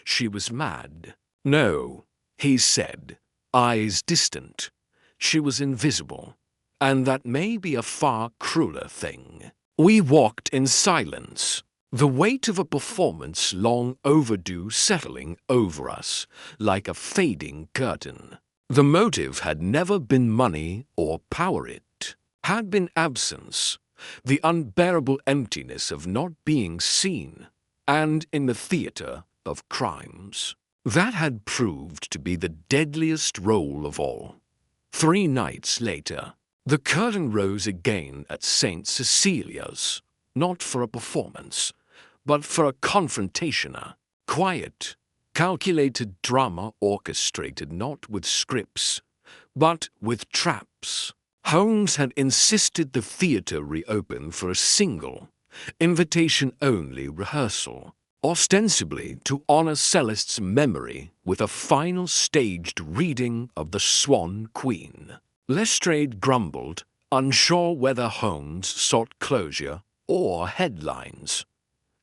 She was mad. "No," he said, eyes distant. "She was invisible. And that may be a far crueler thing." We walked in silence, the weight of a performance long overdue settling over us like a fading curtain. The motive had never been money or power, it had been absence, the unbearable emptiness of not being seen, and in the theater of crimes. That had proved to be the deadliest role of all. 3 nights later, the curtain rose again at St. Cecilia's, not for a performance, but for a confrontation, a quiet, calculated drama orchestrated not with scripts, but with traps. Holmes had insisted the theatre reopen for a single, invitation-only rehearsal, ostensibly to honor Celeste's memory with a final staged reading of The Swan Queen. Lestrade grumbled, unsure whether Holmes sought closure or headlines.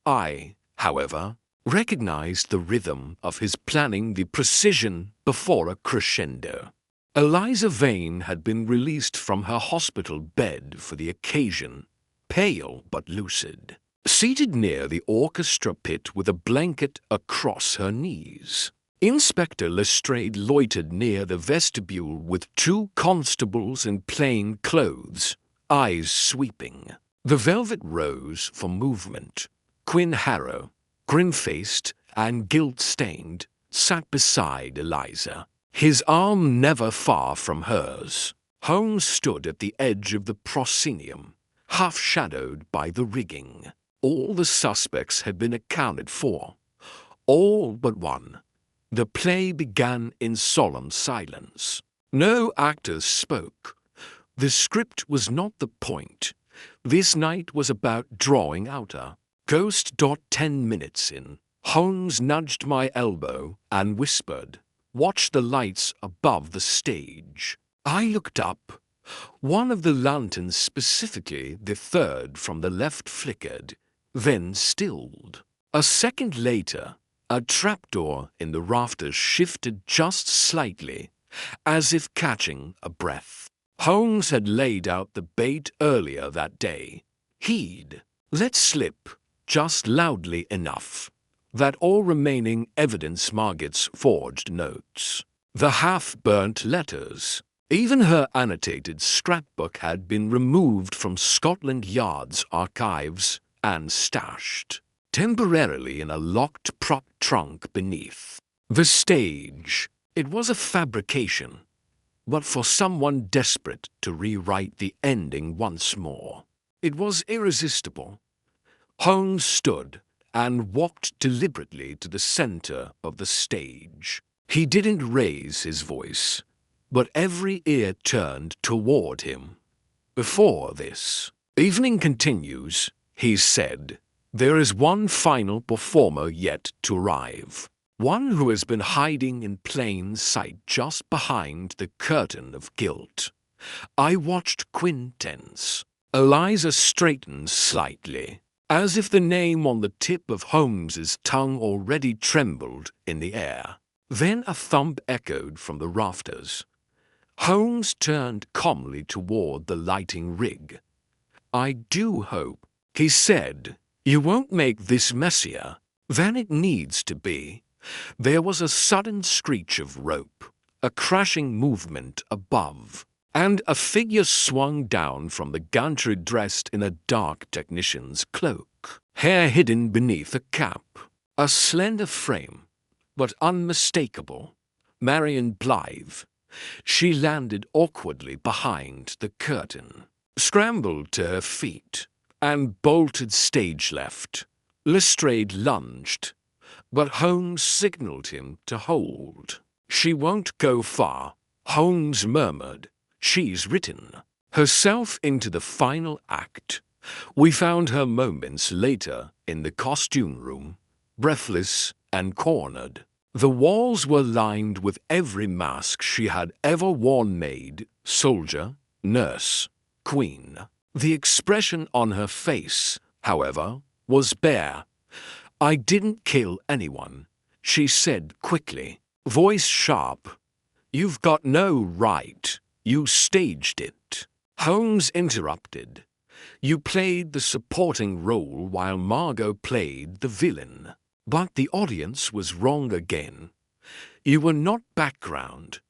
I, however, recognized the rhythm of his planning, the precision before a crescendo. Eliza Vane had been released from her hospital bed for the occasion, pale but lucid, seated near the orchestra pit with a blanket across her knees. Inspector Lestrade loitered near the vestibule with 2 constables in plain clothes, eyes sweeping. The velvet rose for movement. Quinn Harrow, grim-faced and guilt-stained, sat beside Eliza, his arm never far from hers. Holmes stood at the edge of the proscenium, half-shadowed by the rigging. All the suspects had been accounted for. All but one. The play began in solemn silence. No actors spoke. The script was not the point. This night was about drawing out a ghost. 10 minutes in, Holmes nudged my elbow and whispered, "Watch the lights above the stage." I looked up. One of the lanterns, specifically the third from the left, flickered, then stilled. A second later, a trapdoor in the rafters shifted just slightly, as if catching a breath. Holmes had laid out the bait earlier that day. He'd let slip, just loudly enough, that all remaining evidence, Margot's forged notes, the half-burnt letters, even her annotated scrapbook, had been removed from Scotland Yard's archives and stashed temporarily in a locked prop trunk beneath. The stage. It was a fabrication, but for someone desperate to rewrite the ending once more. It was irresistible. Holmes stood and walked deliberately to the center of the stage. He didn't raise his voice, but every ear turned toward him. "Before this evening continues," he said, "there is one final performer yet to arrive. One who has been hiding in plain sight just behind the curtain of guilt." I watched Quinn tense. Eliza straightened slightly, as if the name on the tip of Holmes's tongue already trembled in the air. Then a thump echoed from the rafters. Holmes turned calmly toward the lighting rig. "I do hope," he said, "you won't make this messier than it needs to be. There was a sudden screech of rope, a crashing movement above, and a figure swung down from the gantry dressed in a dark technician's cloak, hair hidden beneath a cap. A slender frame, but unmistakable. Marian Blythe. She landed awkwardly behind the curtain, scrambled to her feet, and bolted stage left. Lestrade lunged, but Holmes signaled him to hold. "She won't go far," Holmes murmured. "She's written herself into the final act." We found her moments later in the costume room, breathless and cornered. The walls were lined with every mask she had ever worn: maid, soldier, nurse, queen. The expression on her face, however, was bare. "I didn't kill anyone," she said quickly, voice sharp. "You've got no right. You staged it." Holmes interrupted. "You played the supporting role while Margot played the villain. But the audience was wrong again. You were not background.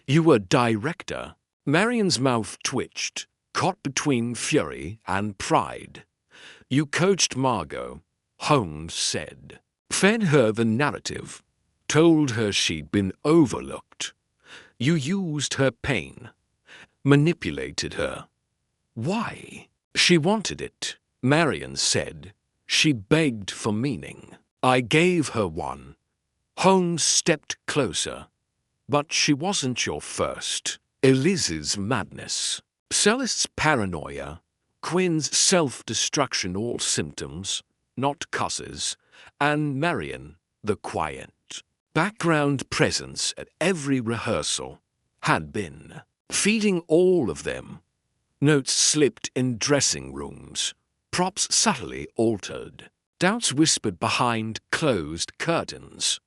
You were director." Marian's mouth twitched, caught between fury and pride. "You coached Margot," Holmes said. "Fed her the narrative. Told her she'd been overlooked. You used her pain. Manipulated her. Why?" "She wanted it," Marian said. "She begged for meaning. I gave her one." Holmes stepped closer. "But she wasn't your first. Elise's madness, Celeste's paranoia, Quinn's self-destruction, all symptoms, not causes, and Marian, the quiet, background presence at every rehearsal, had been feeding all of them. Notes slipped in dressing rooms, props subtly altered, doubts whispered behind closed curtains.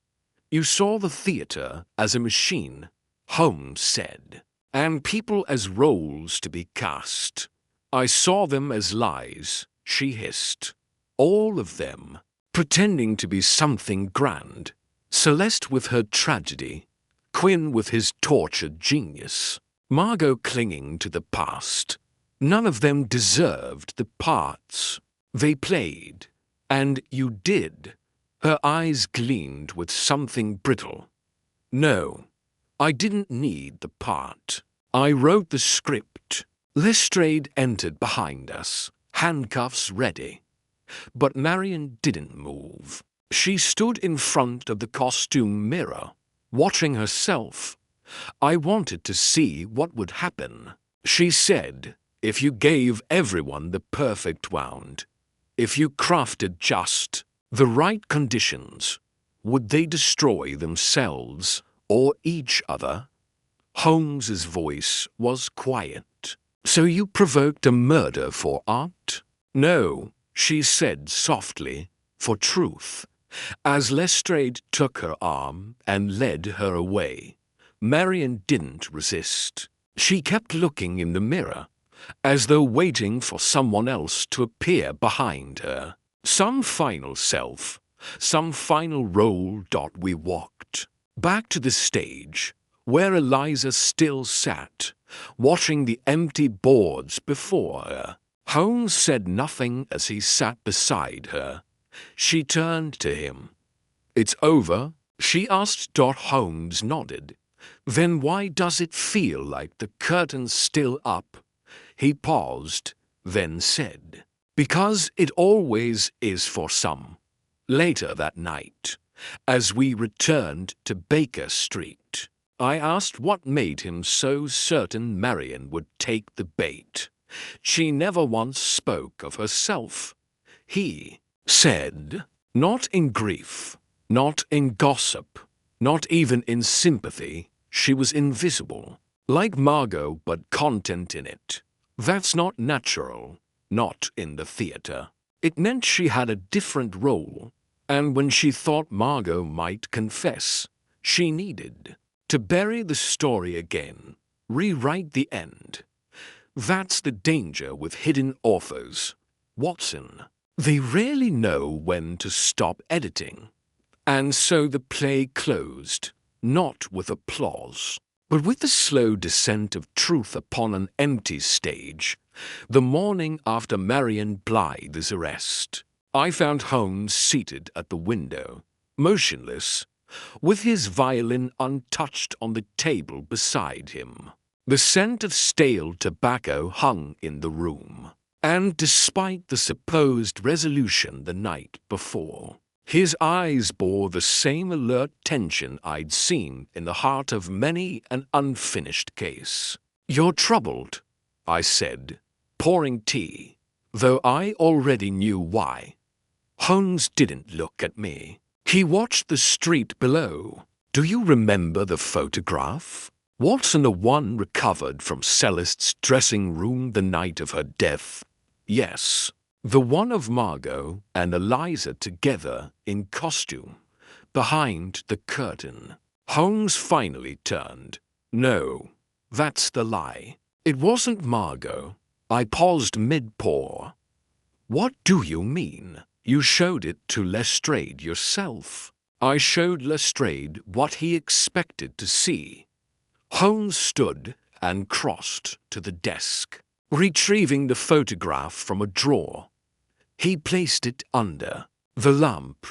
You saw the theater as a machine," Holmes said, "and people as roles to be cast." "I saw them as lies," she hissed. "All of them, pretending to be something grand. Celeste with her tragedy, Quinn with his tortured genius, Margot clinging to the past. None of them deserved the parts they played. And you did." Her eyes gleamed with something brittle. "No, I didn't need the part. I wrote the script." Lestrade entered behind us, handcuffs ready. But Marian didn't move. She stood in front of the costume mirror, watching herself. "I wanted to see what would happen," she said, "if you gave everyone the perfect wound. If you crafted just the right conditions, would they destroy themselves or each other?" Holmes's voice was quiet. "So you provoked a murder for art?" "No," she said softly, "for truth." As Lestrade took her arm and led her away, Marian didn't resist. She kept looking in the mirror, as though waiting for someone else to appear behind her. Some final self, some final role. We walked back to the stage, where Eliza still sat, watching the empty boards before her. Holmes said nothing as he sat beside her. She turned to him. "It's over?" she asked. Holmes nodded. "Then why does it feel like the curtain's still up?" He paused, then said, "Because it always is for some." Later that night, as we returned to Baker Street, I asked what made him so certain Marian would take the bait. She never once spoke of herself. He said, "Not in grief, not in gossip, not even in sympathy. She was invisible, like Margot, but content in it. That's not natural, not in the theater." It meant she had a different role, and when she thought Margot might confess, she needed to bury the story again, rewrite the end. That's the danger with hidden authors, Watson. They rarely know when to stop editing. And so the play closed, not with applause, but with the slow descent of truth upon an empty stage. The morning after Marian Blythe's arrest, I found Holmes seated at the window, motionless, with his violin untouched on the table beside him. The scent of stale tobacco hung in the room, and despite the supposed resolution the night before, his eyes bore the same alert tension I'd seen in the heart of many an unfinished case. "You're troubled," I said, pouring tea, though I already knew why. Holmes didn't look at me. He watched the street below. "Do you remember the photograph? Watson, the one recovered from Celeste's dressing room the night of her death?" "Yes. The one of Margot and Eliza together in costume, behind the curtain." Holmes finally turned. "No, that's the lie. It wasn't Margot." I paused mid-pour. "What do you mean? You showed it to Lestrade yourself." I showed Lestrade what he expected to see. Holmes stood and crossed to the desk, retrieving the photograph from a drawer. He placed it under the lamp,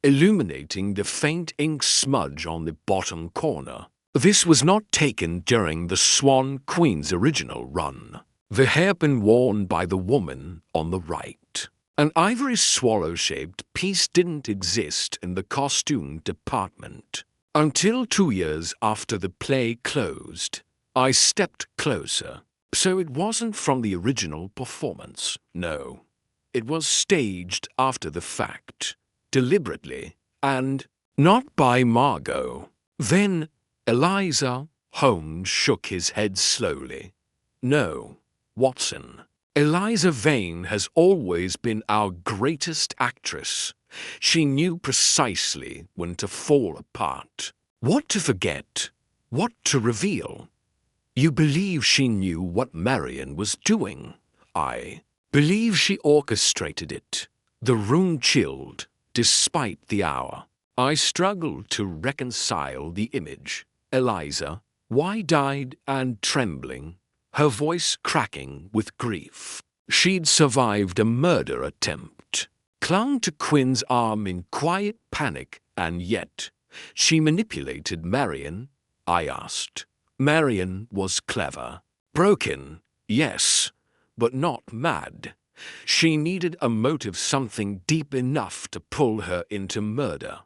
illuminating the faint ink smudge on the bottom corner. This was not taken during the Swan Queen's original run. The hairpin worn by the woman on the right. An ivory swallow-shaped piece didn't exist in the costume department. Until 2 years after the play closed, I stepped closer. So it wasn't from the original performance, no. It was staged after the fact, deliberately, and not by Margot. Then Eliza. Holmes shook his head slowly. "No, Watson. Eliza Vane has always been our greatest actress. She knew precisely when to fall apart, what to forget, what to reveal. You believe she knew what Marian was doing?" "I believe she orchestrated it." The room chilled, despite the hour. I struggled to reconcile the image. Eliza, wide-eyed and trembling, her voice cracking with grief. She'd survived a murder attempt, clung to Quinn's arm in quiet panic, and yet she manipulated Marian. I asked. Marian was clever. Broken, yes, but not mad. She needed a motive, something deep enough to pull her into murder.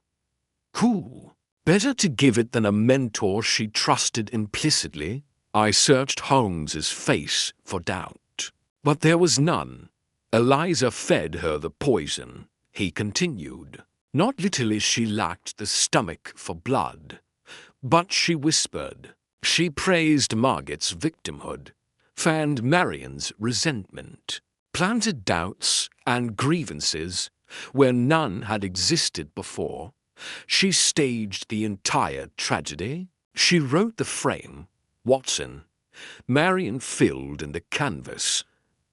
Who? Better to give it than a mentor she trusted implicitly. I searched Holmes's face for doubt, but there was none. Eliza fed her the poison, he continued. Not literally, she lacked the stomach for blood, but she whispered. She praised Margot's victimhood, fanned Marian's resentment, planted doubts and grievances where none had existed before. She staged the entire tragedy. She wrote the frame, Watson. Marian filled in the canvas,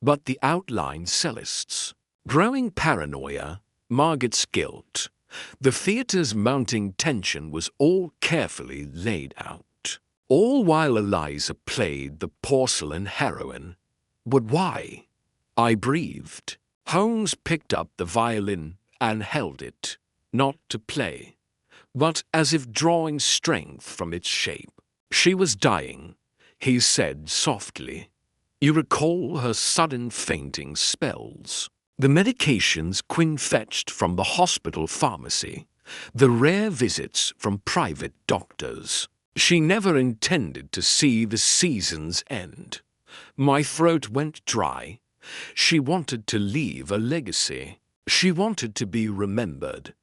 but the outline Celeste's. Growing paranoia, Margot's guilt. The theatre's mounting tension was all carefully laid out, all while Eliza played the porcelain heroine. But why? I breathed. Holmes picked up the violin and held it, not to play, but as if drawing strength from its shape. She was dying, he said softly. You recall her sudden fainting spells, the medications Quinn fetched from the hospital pharmacy, the rare visits from private doctors. She never intended to see the season's end. My throat went dry. She wanted to leave a legacy. She wanted to be remembered,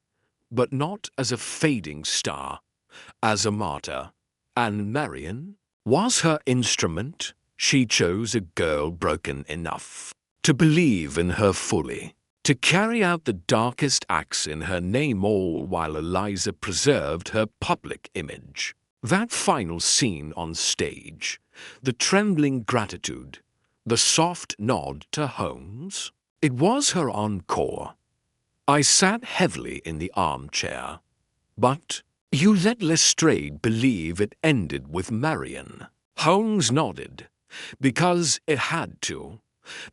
but not as a fading star, as a martyr. And Marian was her instrument. She chose a girl broken enough to believe in her fully, to carry out the darkest acts in her name, all while Eliza preserved her public image. That final scene on stage, the trembling gratitude, the soft nod to Holmes, it was her encore. I sat heavily in the armchair. But you let Lestrade believe it ended with Marion. Holmes nodded. Because it had to.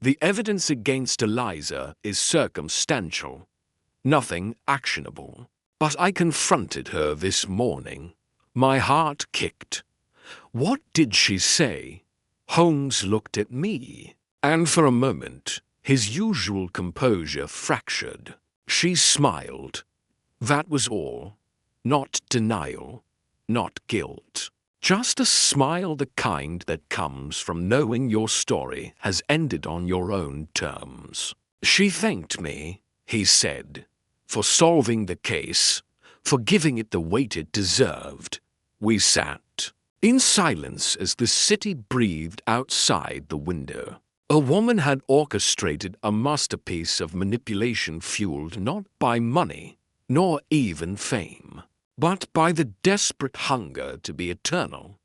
The evidence against Eliza is circumstantial, nothing actionable. But I confronted her this morning. My heart kicked. What did she say? Holmes looked at me, and for a moment his usual composure fractured. She smiled. That was all. Not denial, not guilt. Just a smile, the kind that comes from knowing your story has ended on your own terms. She thanked me, he said, for solving the case, for giving it the weight it deserved. We sat in silence as the city breathed outside the window. A woman had orchestrated a masterpiece of manipulation fueled not by money, nor even fame, but by the desperate hunger to be eternal,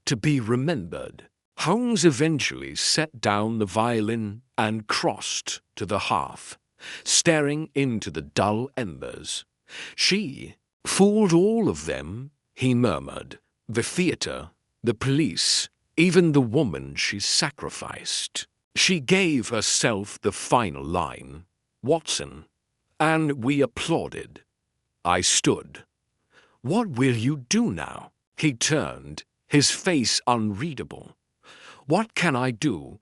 to be remembered. Holmes eventually set down the violin and crossed to the hearth, staring into the dull embers. She fooled all of them, he murmured. The theater, the police, even the woman she sacrificed. She gave herself the final line, Watson, and we applauded. I stood. What will you do now? He turned, his face unreadable. What can I do?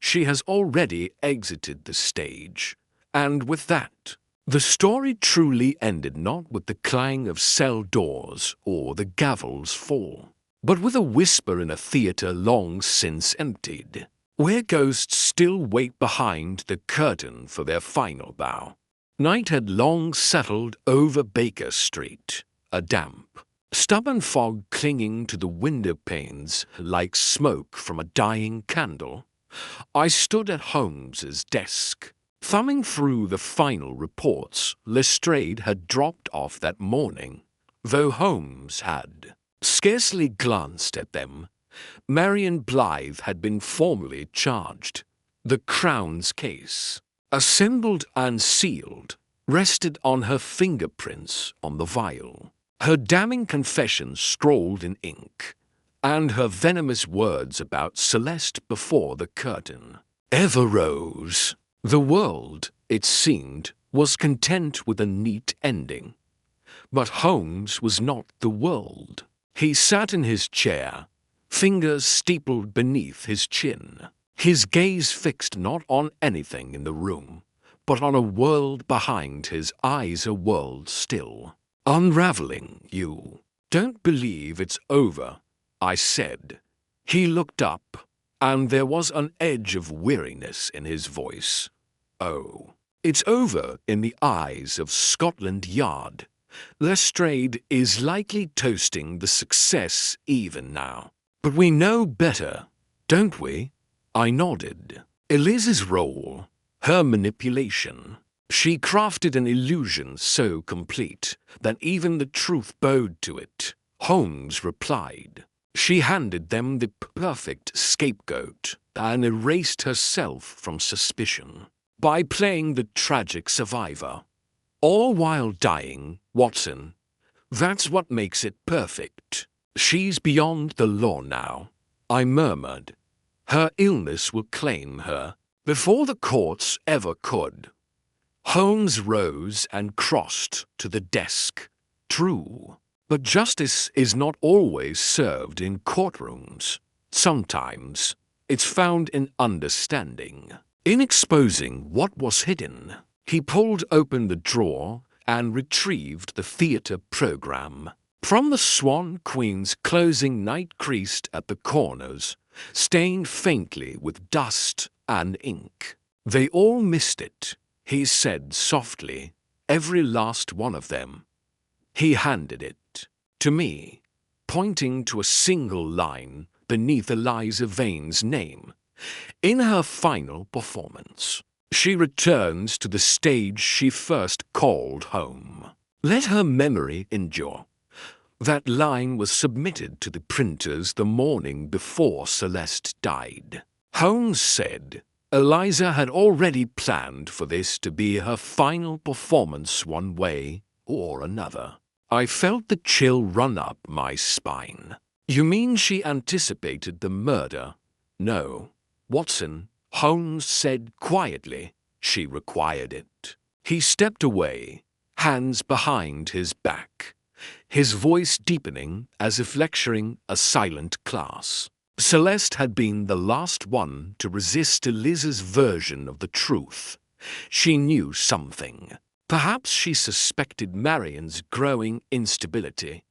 She has already exited the stage. And with that, the story truly ended not with the clang of cell doors or the gavel's fall, but with a whisper in a theater long since emptied, where ghosts still wait behind the curtain for their final bow. Night had long settled over Baker Street, a damp, stubborn fog clinging to the window panes like smoke from a dying candle. I stood at Holmes's desk, thumbing through the final reports Lestrade had dropped off that morning. Though Holmes had scarcely glanced at them, Marion Blythe had been formally charged. The Crown's case, assembled and sealed, rested on her fingerprints on the vial. Her damning confession scrawled in ink, and her venomous words about Celeste before the curtain ever rose. The world, it seemed, was content with a neat ending. But Holmes was not the world. He sat in his chair, fingers steepled beneath his chin, his gaze fixed not on anything in the room, but on a world behind his eyes, a world still. Unraveling, you. Don't believe it's over, I said. He looked up, and there was an edge of weariness in his voice. Oh, it's over in the eyes of Scotland Yard. Lestrade is likely toasting the success even now. But we know better, don't we? I nodded. Eliza's role, her manipulation. She crafted an illusion so complete that even the truth bowed to it. Holmes replied. She handed them the perfect scapegoat and erased herself from suspicion by playing the tragic survivor. All while dying, Watson. That's what makes it perfect. She's beyond the law now, I murmured. Her illness will claim her before the courts ever could. Holmes rose and crossed to the desk. True, but justice is not always served in courtrooms. Sometimes it's found in understanding, in exposing what was hidden. He pulled open the drawer and retrieved the theater program. From the Swan Queen's closing night creased at the corners, stained faintly with dust and ink. They all missed it, he said softly, every last one of them. He handed it to me, pointing to a single line beneath Eliza Vane's name. In her final performance, she returns to the stage she first called home. Let her memory endure. That line was submitted to the printers the morning before Celeste died. Holmes said Eliza had already planned for this to be her final performance one way or another. I felt the chill run up my spine. You mean she anticipated the murder? No, Watson, Holmes said quietly. She required it. He stepped away, hands behind his back, his voice deepening as if lecturing a silent class. Celeste had been the last one to resist Eliza's version of the truth. She knew something. Perhaps she suspected Marian's growing instability.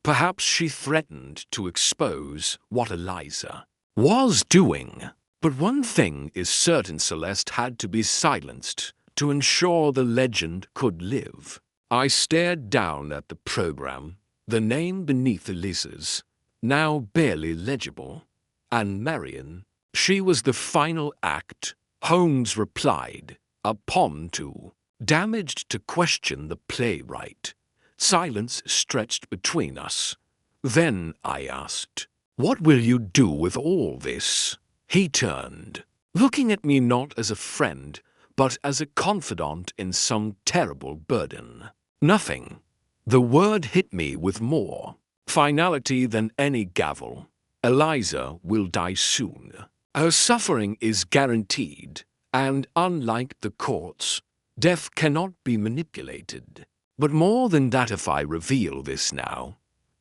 Perhaps she threatened to expose what Eliza was doing. But one thing is certain: Celeste had to be silenced to ensure the legend could live. I stared down at the program, the name beneath Eliza's, now barely legible. And Marian, she was the final act. Holmes replied, a pawn to, damaged to question the playwright. Silence stretched between us. Then I asked, "What will you do with all this?" He turned, looking at me not as a friend, but as a confidant in some terrible burden. Nothing. The word hit me with more finality than any gavel. Eliza will die soon. Her suffering is guaranteed, and unlike the courts, death cannot be manipulated. But more than that, if I reveal this now,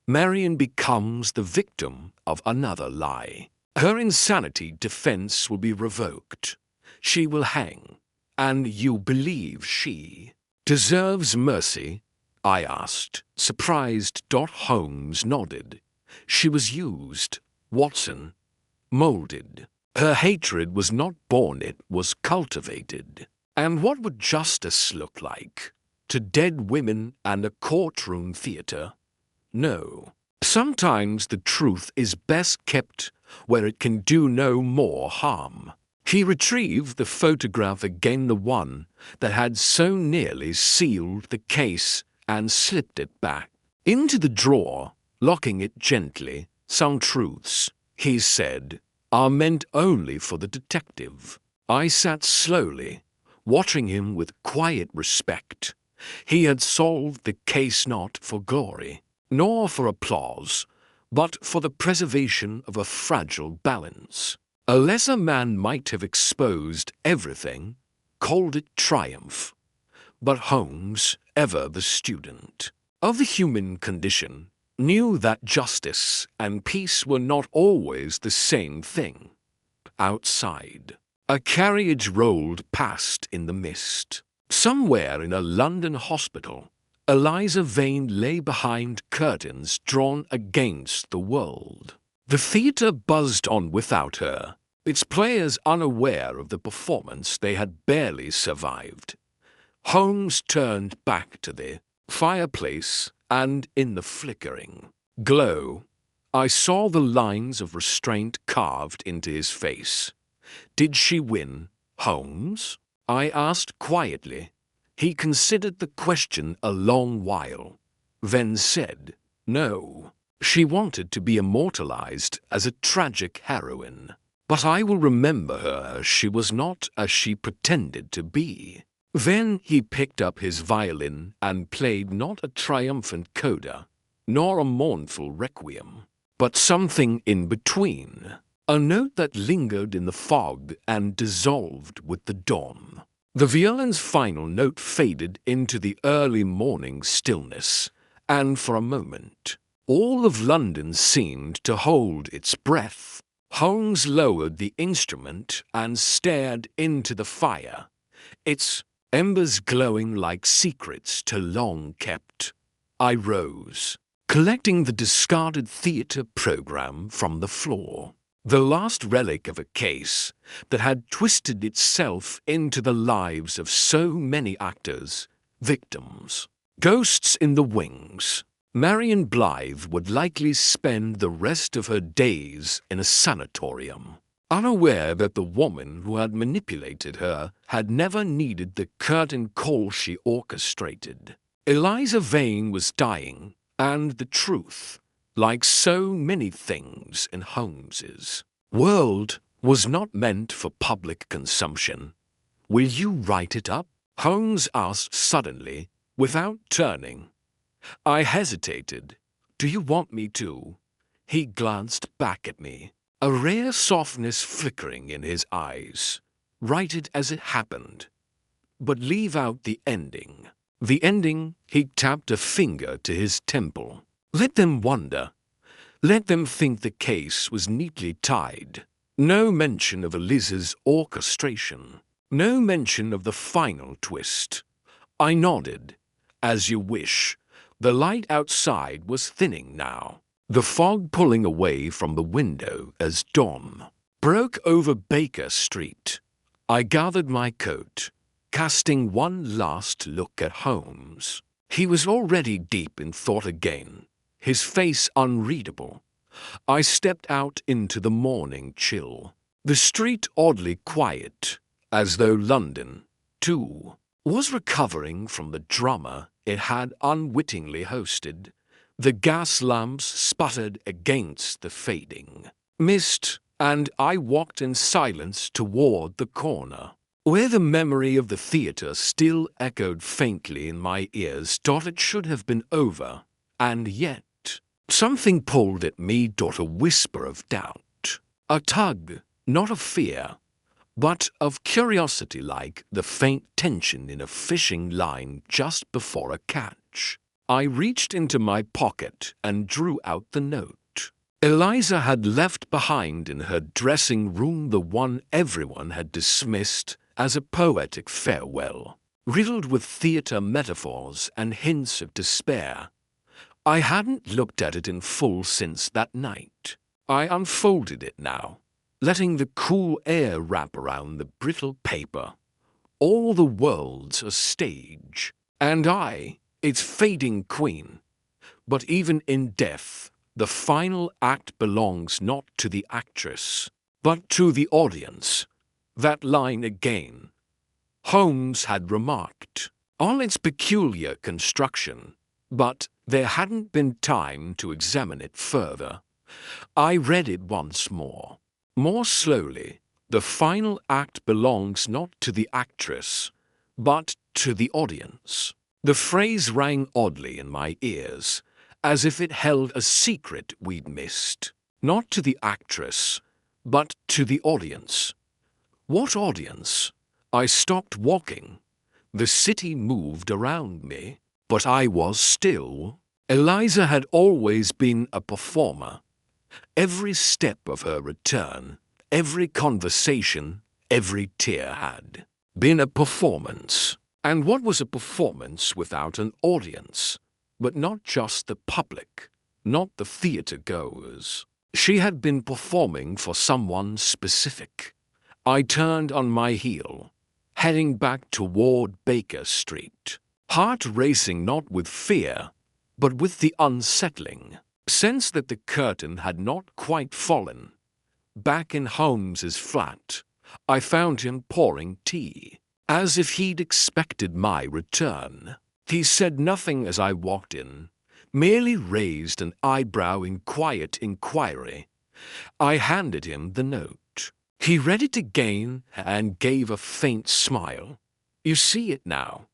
Marian becomes the victim of another lie. Her insanity defense will be revoked. She will hang. And you believe she deserves mercy? I asked, surprised. Holmes nodded. She was used, Watson, molded. Her hatred was not born, it was cultivated. And what would justice look like? To dead women and a courtroom theater? No. Sometimes the truth is best kept where it can do no more harm. He retrieved the photograph again, the one that had so nearly sealed the case, and slipped it back into the drawer, locking it gently. Some truths, he said, are meant only for the detective. I sat slowly, watching him with quiet respect. He had solved the case not for glory, nor for applause, but for the preservation of a fragile balance. A lesser man might have exposed everything, called it triumph. But Holmes, ever the student of the human condition, knew that justice and peace were not always the same thing. Outside, a carriage rolled past in the mist. Somewhere in a London hospital, Eliza Vane lay behind curtains drawn against the world. The theatre buzzed on without her, its players unaware of the performance they had barely survived. Holmes turned back to the fireplace, and in the flickering glow, I saw the lines of restraint carved into his face. Did she win, Holmes? I asked quietly. He considered the question a long while, then said, no. She wanted to be immortalized as a tragic heroine. But I will remember her. She was not as she pretended to be. Then he picked up his violin and played not a triumphant coda, nor a mournful requiem, but something in between, a note that lingered in the fog and dissolved with the dawn. The violin's final note faded into the early morning stillness, and for a moment, all of London seemed to hold its breath. Holmes lowered the instrument and stared into the fire, its embers glowing like secrets too long kept. I rose, collecting the discarded theatre program from the floor, the last relic of a case that had twisted itself into the lives of so many actors, victims, ghosts in the wings. Marian Blythe would likely spend the rest of her days in a sanatorium, unaware that the woman who had manipulated her had never needed the curtain call she orchestrated. Eliza Vane was dying, and the truth, like so many things in Holmes's world, was not meant for public consumption. Will you write it up? Holmes asked suddenly, without turning. I hesitated. Do you want me to? He glanced back at me, a rare softness flickering in his eyes. Write it as it happened, but leave out the ending. The ending, he tapped a finger to his temple. Let them wonder. Let them think the case was neatly tied. No mention of Eliza's orchestration. No mention of the final twist. I nodded. As you wish. The light outside was thinning now, the fog pulling away from the window as dawn broke over Baker Street. I gathered my coat, casting one last look at Holmes. He was already deep in thought again, his face unreadable. I stepped out into the morning chill. The street oddly quiet, as though London, too, was recovering from the drama it had unwittingly hosted. The gas lamps sputtered against the fading mist, and I walked in silence toward the corner, where the memory of the theatre still echoed faintly in my ears. It should have been over, and yet something pulled at me. A whisper of doubt, a tug, not of fear, but of curiosity, like the faint tension in a fishing line just before a catch. I reached into my pocket and drew out the note. Eliza had left behind in her dressing room the one everyone had dismissed as a poetic farewell, riddled with theatre metaphors and hints of despair. I hadn't looked at it in full since that night. I unfolded it now, letting the cool air wrap around the brittle paper. All the world's a stage, and I, its fading queen. But even in death, the final act belongs not to the actress, but to the audience. That line again, Holmes had remarked on its peculiar construction, but there hadn't been time to examine it further. I read it once more. More slowly. The final act belongs not to the actress, but to the audience. The phrase rang oddly in my ears, as if it held a secret we'd missed. Not to the actress, but to the audience. What audience? I stopped walking. The city moved around me, but I was still. Eliza had always been a performer. Every step of her return, every conversation, every tear had been a performance. And what was a performance without an audience? But not just the public, not the theatre goers. She had been performing for someone specific. I turned on my heel, heading back toward Baker Street, heart racing not with fear, but with the unsettling sense that the curtain had not quite fallen. Back in Holmes's flat, I found him pouring tea, as if he'd expected my return. He said nothing as I walked in, merely raised an eyebrow in quiet inquiry. I handed him the note. He read it again and gave a faint smile. You see it now.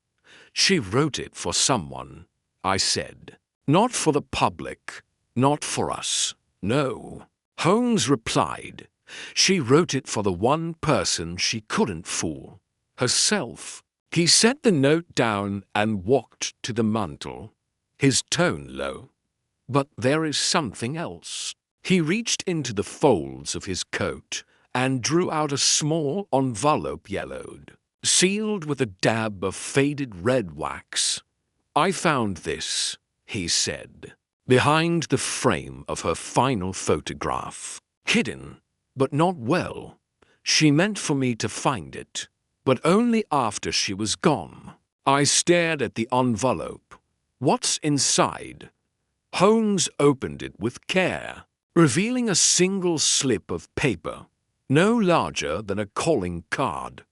She wrote it for someone, I said. Not for the public. Not for us, no. Holmes replied. She wrote it for the one person she couldn't fool, herself. He set the note down and walked to the mantel, his tone low. But there is something else. He reached into the folds of his coat and drew out a small envelope yellowed, sealed with a dab of faded red wax. I found this, he said, behind the frame of her final photograph. Hidden, but not well. She meant for me to find it, but only after she was gone. I stared at the envelope. What's inside? Holmes opened it with care, revealing a single slip of paper, no larger than a calling card.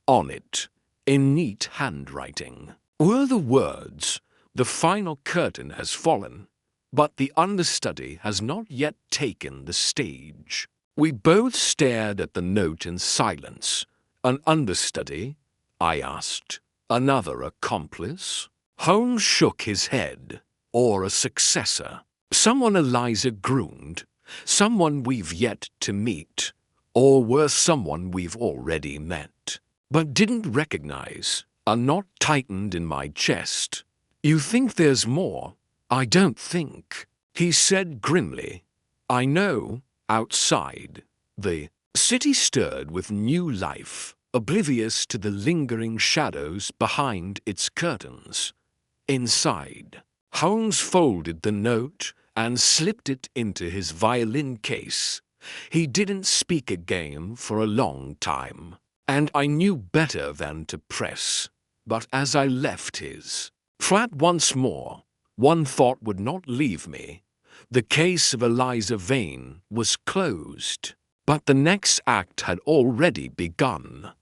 On it, in neat handwriting, were the words, "The final curtain has fallen, but the understudy has not yet taken the stage." We both stared at the note in silence. An understudy? I asked. Another accomplice? Holmes shook his head. or a successor. Someone Eliza groomed, someone we've yet to meet, or worse, someone we've already met, but didn't recognize, a knot tightened in my chest. You think there's more? I don't think, he said grimly. I know, outside, the city stirred with new life, oblivious to the lingering shadows behind its curtains. Inside, Holmes folded the note and slipped it into his violin case. He didn't speak again for a long time, and I knew better than to press. But as I left his flat once more, one thought would not leave me. The case of Eliza Vane was closed, but the next act had already begun.